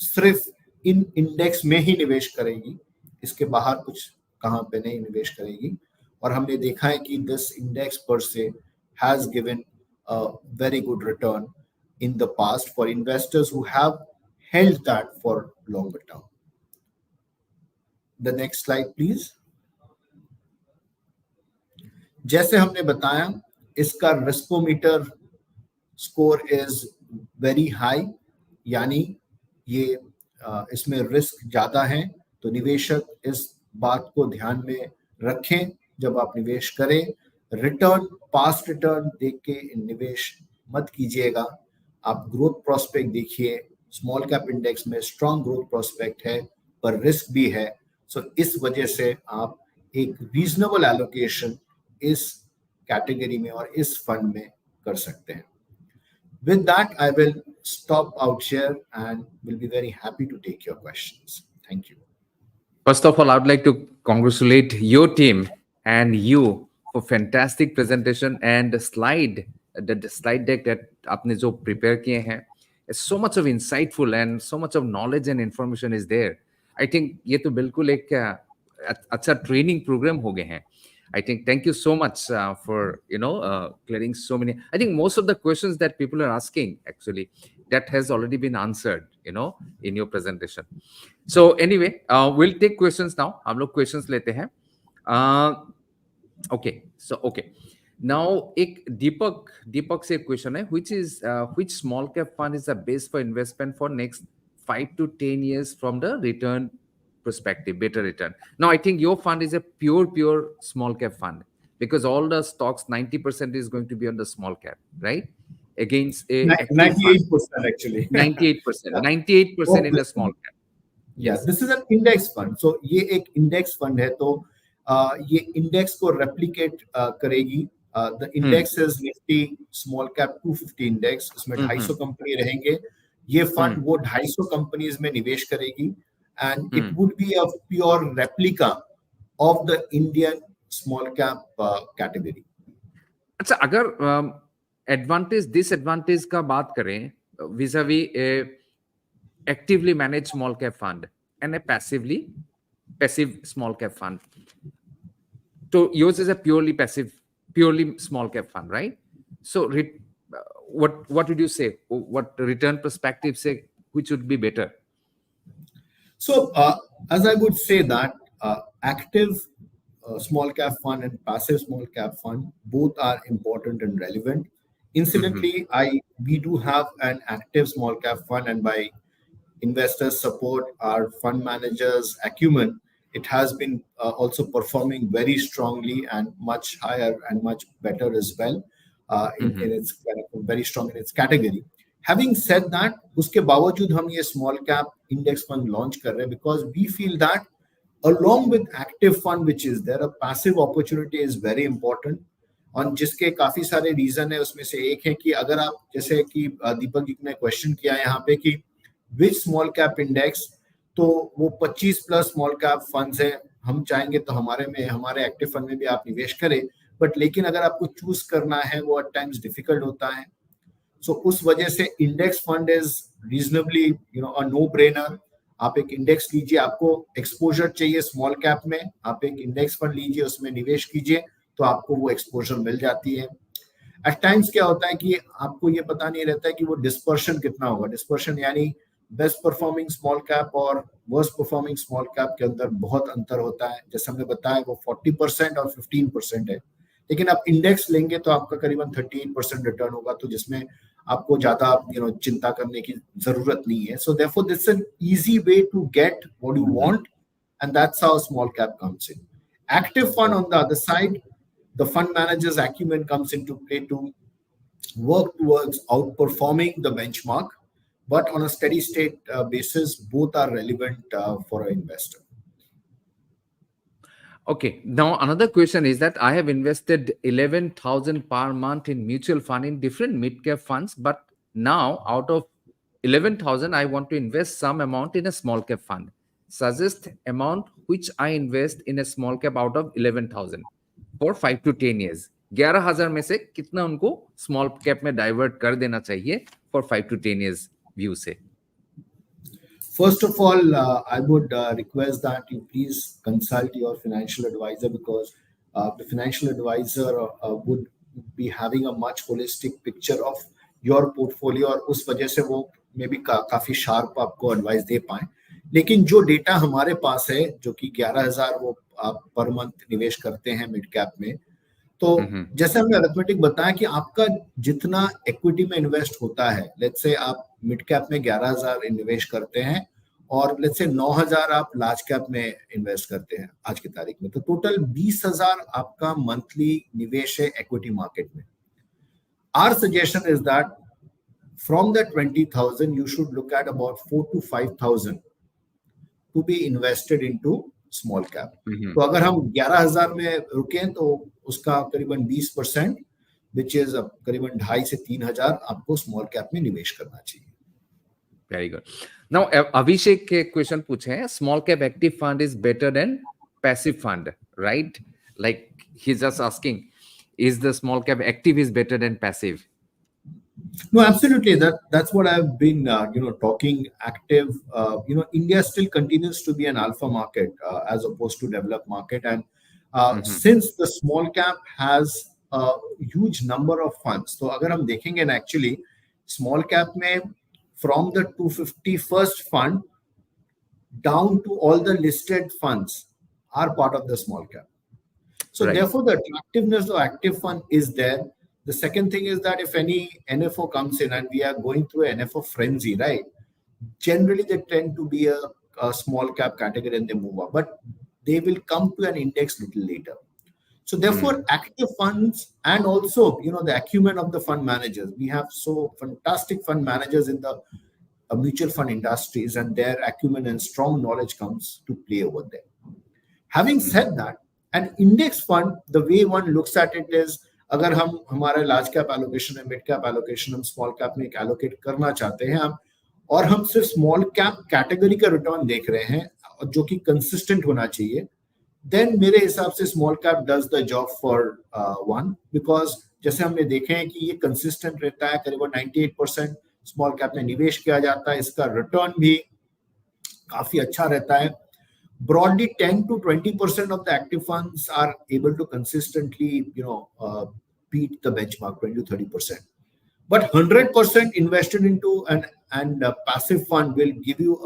सिर्फ इन इंडेक्स में ही निवेश करेगी, इसके बाहर कुछ कहां पे नहीं निवेश करेगी. और हमने देखा है कि दिस इंडेक्स पर से has given a very good return in the past for investors who have held that for longer term. The next slide please. जैसे हमने बताया इसका riskometer score is very high, यानी ये इसमें रिस्क ज्यादा है, तो निवेशक इस बात को ध्यान में रखें जब आप निवेश करें. रिटर्न, पास्ट रिटर्न देख के निवेश मत कीजिएगा, आप ग्रोथ प्रोस्पेक्ट देखिए. स्मॉल कैप इंडेक्स में स्ट्रॉन्ग ग्रोथ प्रोस्पेक्ट है पर रिस्क भी है, सो इस वजह से आप एक रीजनेबल एलोकेशन इस कैटेगरी में और इस फंड में कर सकते हैं. With that I will stop out here and will be very happy to take your questions. Thank you. First of all, I would like to congratulate your team and you for fantastic presentation and the slide deck that आपने जो prepare किए हैं. So much of insightful and so much of knowledge and information is there. I think ये तो बिल्कुल एक अच्छा training programme हो गए हैं. I think thank you so much for clearing so many. I think most of the questions that people are asking actually that has already been answered in your presentation. So anyway, we'll take questions now. हम लोग questions लेते हैं. Okay. Now एक दीपक से question है, which small cap fund is the best for investment for next 5 to 10 years from the return perspective, better return. Now I think your fund is a pure small cap fund because all the stocks 90% is going to be on the small cap, right? Against a 98% actually. 98% in the small cap. Yes, this is an index fund. So ये एक index fund है, तो ये index को replicate करेगी. The index is Nifty Small Cap 250 index. इसमें 250 company रहेंगे. ये फंड वो 250 कंपनीज में निवेश करेगी and it would be a pure replica of the Indian small cap category. अच्छा, अगर एडवांटेज डिसएडवांटेज का बात करें vis-a-vis a actively managed small cap fund and a passive small cap fund, so yours is a purely small cap fund, right? So what would you say, what return perspective say which would be better? So as I would say that active small cap fund and passive small cap fund both are important and relevant. Incidentally, I we do have an active small cap fund, and by investors support, our fund managers acumen, it has been also performing very strongly and much higher and much better as well, in its kind of very strong in its category. Having said that, उसके बावजूद हम ये small cap index fund launch कर रहे हैं because we feel that along with active fund which is there, a passive opportunity is very important, और जिसके काफी सारे रीजन है. उसमें से एक है कि अगर आप जैसे कि दीपक जी ने क्वेश्चन किया है यहाँ पे कि विच स्मॉल कैप इंडेक्स, तो वो 25 प्लस स्मॉल कैप फंड्स है. हम चाहेंगे तो हमारे एक्टिव फंड में भी आप निवेश करें, बट लेकिन अगर आपको चूज करना है वो एट टाइम्स डिफिकल्ट होता है. सो उस वजह से index fund is reasonably a no brainer. आप एक इंडेक्स लीजिए, आपको एक्सपोजर चाहिए स्मॉल कैप में, आप एक इंडेक्स फंड लीजिए, उसमें निवेश कीजिए, तो आपको वो एक्सपोजर मिल जाती है. एट टाइम्स क्या होता है कि आपको ये पता नहीं रहता है कि वो डिस्पर्शन कितना होगा. डिस्पर्शन यानी बेस्ट परफॉर्मिंग स्मॉल कैप और वर्स्ट परफॉर्मिंग स्मॉल कैप के अंदर बहुत अंतर होता है. जैसे हमने बताया वो 40% और 15% है, लेकिन आप इंडेक्स लेंगे तो आपका करीबन 38% रिटर्न होगा, तो जिसमें आपको ज्यादा चिंता करने की जरूरत नहीं है. So therefore this is an easy way to get what you want, and that's how small cap comes in. Active fund on the other side, the fund manager's acumen comes into play to work towards outperforming the benchmark, but on a steady state basis, both are relevant for an investor. Okay, now another question is that I have invested 11,000 per month in mutual fund in different mid-cap funds, but now out of 11,000, I want to invest some amount in a small cap fund. Suggest amount which I invest in a small cap out of 11,000 for 5 to 10 years. 11,000 में से कितना उनको small cap में divert कर देना चाहिए for 5 to 10 years view से? First of all, I would request that you please consult your financial advisor, because the financial advisor would be having a much holistic picture of your portfolio, और उस वजह से वो may be काफी sharp आपको advice दे पाए. लेकिन जो डेटा हमारे पास है, जो कि 11,000 वो आप पर मंथ निवेश करते हैं मिड कैप में, तो जैसे हमने अरिथमेटिक बताया कि आपका जितना इक्विटी में इन्वेस्ट होता है, लेट्स से आप मिड कैप में 11,000 निवेश करते हैं और लेट्स से 9,000 आप लार्ज कैप में इन्वेस्ट करते हैं आज की तारीख में, तो टोटल 20,000 आपका मंथली निवेश है इक्विटी मार्केट में. Our suggestion is that from that 20,000 you should look at about 4,000 to 5,000 to be invested into small cap. तो अगर हम 11,000 में रुकें तो उसका करीबन 20%, विच इज करीबन 2,500 से 3,000 आपको स्मॉल कैप में निवेश करना चाहिए. Very good. नाउ अभिषेक के क्वेश्चन पूछे हैं, small cap active fund is better than passive fund, right? Like he is just asking, is the small cap active is better than passive? No, absolutely. That's what I've been, talking. Active. India still continues to be an alpha market as opposed to developed market, and since the small cap has a huge number of funds, so अगर हम देखेंगे ना, actually small cap में from the 251st fund down to all the listed funds are part of the small cap. So therefore, the attractiveness of active fund is there. The second thing is that if any NFO comes in, and we are going through an NFO frenzy, right? Generally, they tend to be a small cap category and they move up, but they will come to an index little later. So therefore, active funds, and also, the acumen of the fund managers. We have so fantastic fund managers in the mutual fund industries, and their acumen and strong knowledge comes to play over there. Having said that, an index fund, the way one looks at it is, अगर हम हमारा large cap allocation है, mid cap allocation हम small cap में allocate करना चाहते हैं हम, और हम सिर्फ स्मॉल कैप कैटेगरी का रिटर्न देख रहे हैं जो कि कंसिस्टेंट होना चाहिए, देन मेरे हिसाब से small cap does the job for one, because जैसे हमने देखे हैं कि ये कंसिस्टेंट रहता है. करीबन 98% स्मॉल कैप में निवेश किया जाता है, इसका रिटर्न भी काफी अच्छा रहता है. Broadly, 10 to 20% of the active funds are able to consistently, beat the benchmark, 20 to 30%. But 100% invested into an passive fund will give you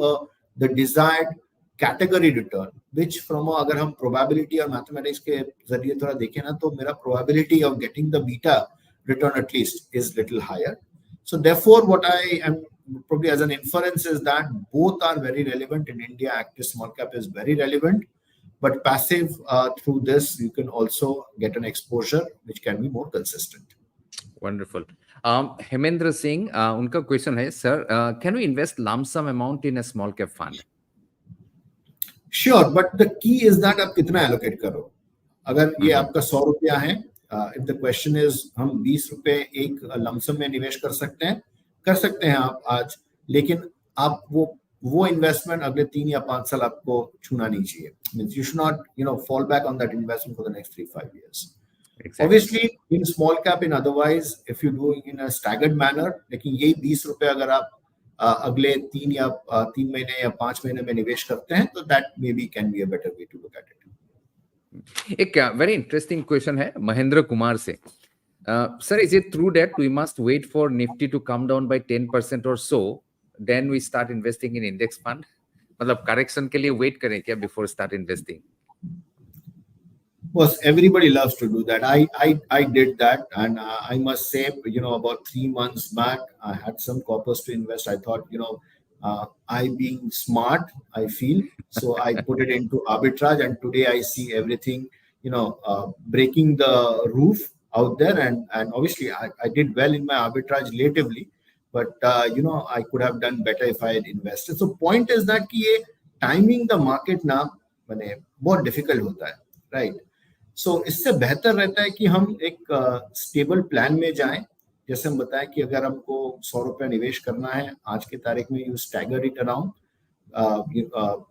the desired category return, which from अगर हम probability और mathematics के जरिए थोड़ा देखें ना, तो मेरा probability of getting the beta return at least is little higher. So therefore, what I am probably as an inference is that both are very relevant. In India, active small cap is very relevant, but passive through this, you can also get an exposure which can be more consistent. Wonderful. Hemendra Singh, उनका question है, sir, can we invest lump sum amount in a small cap fund? Sure, but the key is that आप कितना allocate करो. अगर ये आपका 100 रुपया है, if the question is हम 20 रुपए एक लमसम में निवेश कर सकते हैं आप आज, लेकिन आप वो इन्वेस्टमेंट अगले 3 या 5 साल आपको छूना नहीं चाहिए. Means you should not fall back on that investment for the next 3-5 years. Exactly. Obviously in small cap, in otherwise if you do in a staggered manner, लेकिन यही 20 रुपए अगर आप अगले 3 महीने या 5 महीने में निवेश करते हैं, तो that maybe can be a better way to look at it. एक वेरी इंटरेस्टिंग क्वेश्चन है महेंद्र कुमार से. Sir, is it true that we must wait for Nifty to come down by 10% और so then we start investing in index fund? मतलब correction के लिए wait करें क्या before start investing? Well, everybody loves to do that. I did that, and I must say, about 3 months back, I had some coppers to invest. I thought, I being smart, I feel, so I put it into arbitrage, and today I see everything, breaking the roof out there, and obviously I did well in my arbitrage relatively, but I could have done better if I had invested. So point is that कि ये timing the market ना बने बहुत difficult होता है, right? So इससे बेहतर रहता है कि हम एक स्टेबल प्लान में जाएं. जैसे हम बताएं कि अगर हमको 100 रुपया निवेश करना है आज की तारीख में, यू स्टैगर इट अराउंड,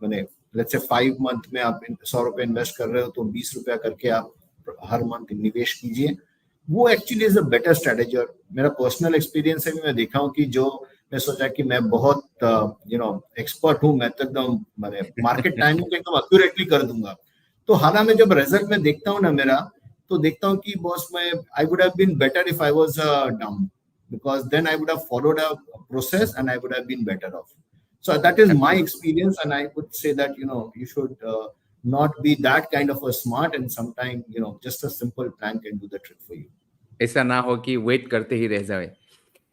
मैंने लेट्स से 5 मंथ में आप 100 रुपया इन्वेस्ट कर रहे हो, तो 20 रुपया करके आप हर मंथ निवेश कीजिए. वो actually is a better strategy. और मेरा पर्सनल एक्सपीरियंस है भी, मैं देखा हूँ कि जो मैं सोचा कि मैं बहुत एक्सपर्ट हूँ, मैं तो एकदम मार्केट टाइमिंग को एकदम एक्यूरेटली कर दूंगा, तो हालांकि मैं जब रिजल्ट में देखता हूँ ना मेरा, तो देखता हूँ कि बॉस मैं I would have been better if I was dumb, because then I would have followed a process and I would have been better off. So that is my experience, and I would say that you should not be that kind of a smart, and sometimes just a simple plan can do the trick for you. ऐसा ना हो कि wait करते ही रह जाए.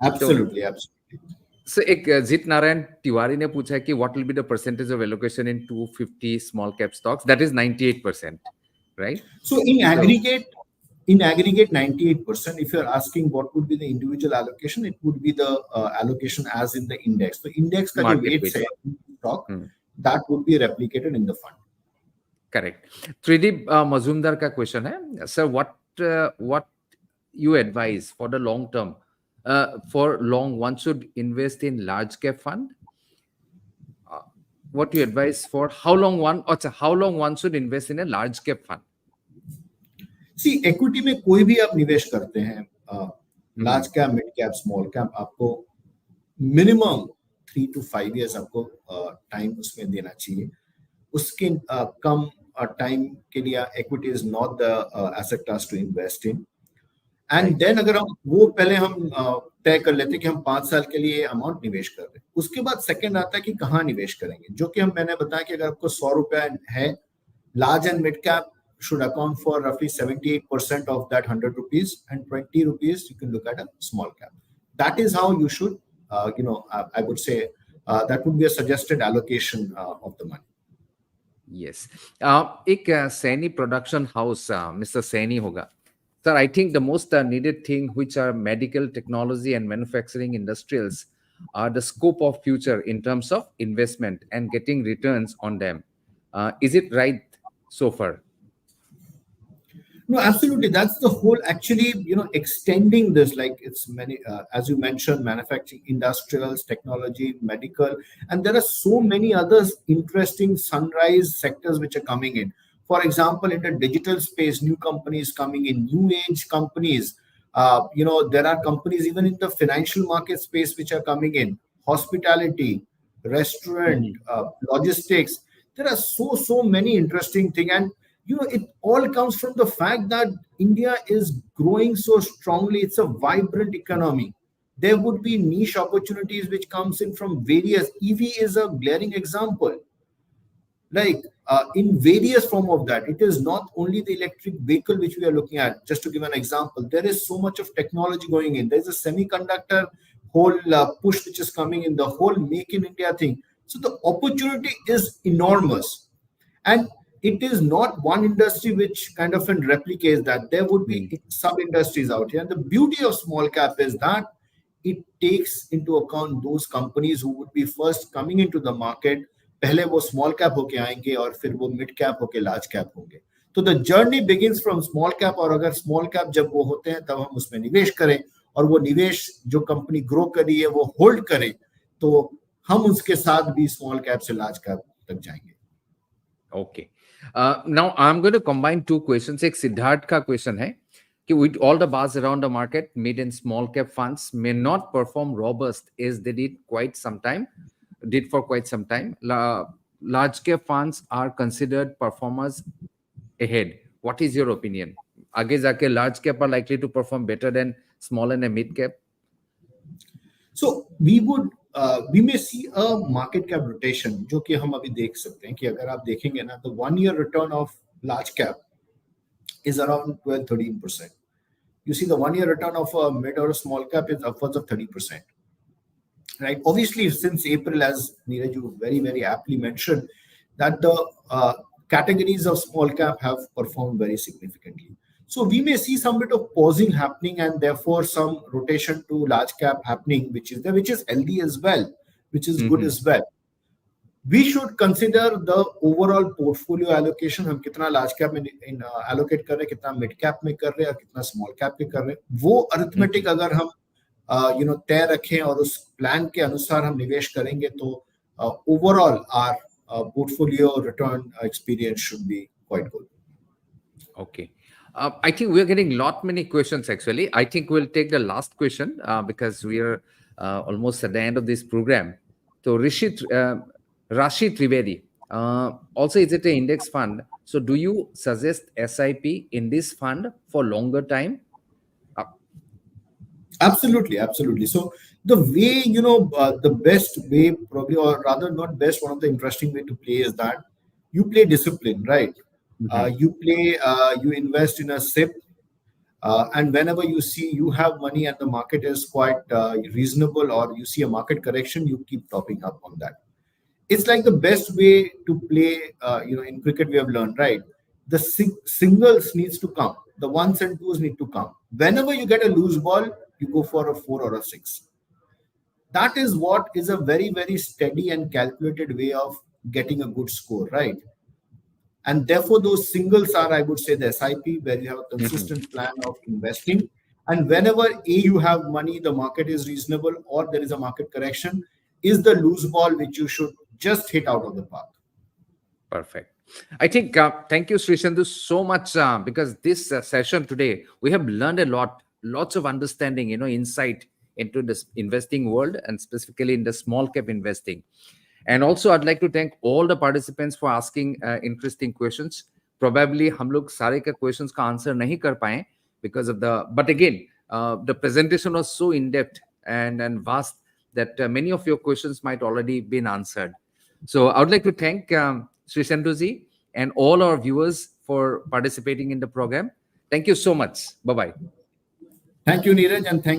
Absolutely, absolutely. So एक जीत नारायण तिवारी ने पूछा कि what will be the percentage of allocation in 250 small cap stocks? That is 98%, right? So in aggregate 98%. If you're asking what would be the individual allocation, it would be the allocation as in the index. So index का जो weight है stock, that would be replicated in the fund. Correct. Trideep Mazumdar का question है, sir, what you advise for the long term? For long, one should invest in large cap fund. What you advise for how long one should invest in a large cap fund? See, equity में कोई भी आप निवेश करते हैं, large cap, mid cap, small cap, आपको minimum 3 to 5 years आपको time उसमें देना चाहिए. उसके कम टाइम के लिए equity is not the asset class to invest in. And then अगर हम वो पहले हम तय कर लेते हैं कि हम 5 साल के लिए अमाउंट निवेश कर रहे हैं, उसके बाद सेकंड आता है कि कहाँ निवेश करेंगे, जो कि मैंने बताया कि अगर आपको 100 रुपया है, large and mid cap should account for roughly 78% of that 100 rupees, and 20 rupees you can look at a small cap. That is how you should, I would say that would be a suggested allocation of the money. Yes. एक Saini production house mister Saini होगा. Sir, I think the most needed thing which are medical, technology and manufacturing industrials are the scope of future in terms of investment and getting returns on them. Is it right so far? No, absolutely. That's the whole, actually, extending this, like it's many, as you mentioned, manufacturing, industrials, technology, medical, and there are so many others interesting sunrise sectors which are coming in. For example, in the digital space, new companies coming in, new age companies. There are companies even in the financial market space which are coming in, hospitality, restaurant, logistics. There are so many interesting things, and it all comes from the fact that India is growing so strongly. It's a vibrant economy. There would be niche opportunities which comes in from various. EV is a glaring example. Like in various form of that, it is not only the electric vehicle which we are looking at. Just to give an example, there is so much of technology going in. There's a semiconductor whole push which is coming in, the whole Make in India thing. So the opportunity is enormous, and it is not one industry which kind of replicates that. There would be Hmm. sub industries out here, and the beauty of small cap is that it takes into account those companies who would be first coming into the market. पहले वो small cap होके आएंगे और फिर वो mid cap होके large cap होंगे. तो the journey begins from small cap, और अगर small cap जब वो होते हैं तब हम उसमें निवेश करें, और वो निवेश जो कंपनी ग्रो करी है वो होल्ड करें, तो हम उसके साथ भी स्मॉल कैप से लार्ज कैप तक जाएंगे. Okay. Now I'm going to combine two questions. एक सिद्धार्थ का question है कि with all the buzz around the market, mid and small cap funds may not perform robust as they did for quite some time. Large cap funds are considered performers ahead. What is your opinion? आगे जाके large cap are likely to perform better than small and a mid cap? So we may see a market cap rotation, जो कि हम अभी देख सकते हैं कि अगर आप देखेंगे ना, तो 1 year return of large cap is around 12-13%. You see the 1 year return of a mid or a small cap is upwards of 30%. Right? Obviously, since April, as Neeraj, you very aptly mentioned, that the categories of small cap have performed very significantly. So we may see some bit of pausing happening, and therefore some rotation to large cap happening, which is healthy as well, which is good as well. We should consider the overall portfolio allocation. हम कितना large cap में allocate कर रहे हैं, कितना mid cap में कर रहे हैं, और कितना small cap में कर रहे हैं. वो arithmetic अगर हम तय रखें और उस प्लान के अनुसार हम निवेश करेंगे, तो overall our portfolio return experience should be quite good. Okay. I think we're getting many questions actually. I think we'll take the last question because we are almost at the end of this program. So Rashid Trivedi, also is it an index fund? So do you suggest SIP in this fund for longer time? Absolutely. So the way, the best way probably, or rather not best, one of the interesting way to play is that you play discipline, right? You invest in a SIP, and whenever you see you have money and the market is quite reasonable, or you see a market correction, you keep topping up on that. It's like the best way to play. In cricket we have learned, right? The singles needs to come, the ones and twos need to come. Whenever you get a loose ball, you go for a 4 or a 6. That is what is a very steady and calculated way of getting a good score, right? And therefore those singles are, I would say, the SIP, where you have a consistent plan of investing. And whenever you have money, the market is reasonable, or there is a market correction, is the loose ball which you should just hit out of the park. Perfect. I think, thank you, Sirshendu, so much, because this session today, we have learned a lot, lots of understanding, insight into this investing world, and specifically in the small cap investing. And also, I'd like to thank all the participants for asking interesting questions. Probably, हम लोग सारे के questions का answer नहीं कर पाए because of but again, the presentation was so in-depth and vast that many of your questions might already been answered. So I would like to thank Sirshendu ji and all our viewers for participating in the program. Thank you so much. Bye-bye. Thank you, Neeraj, and thank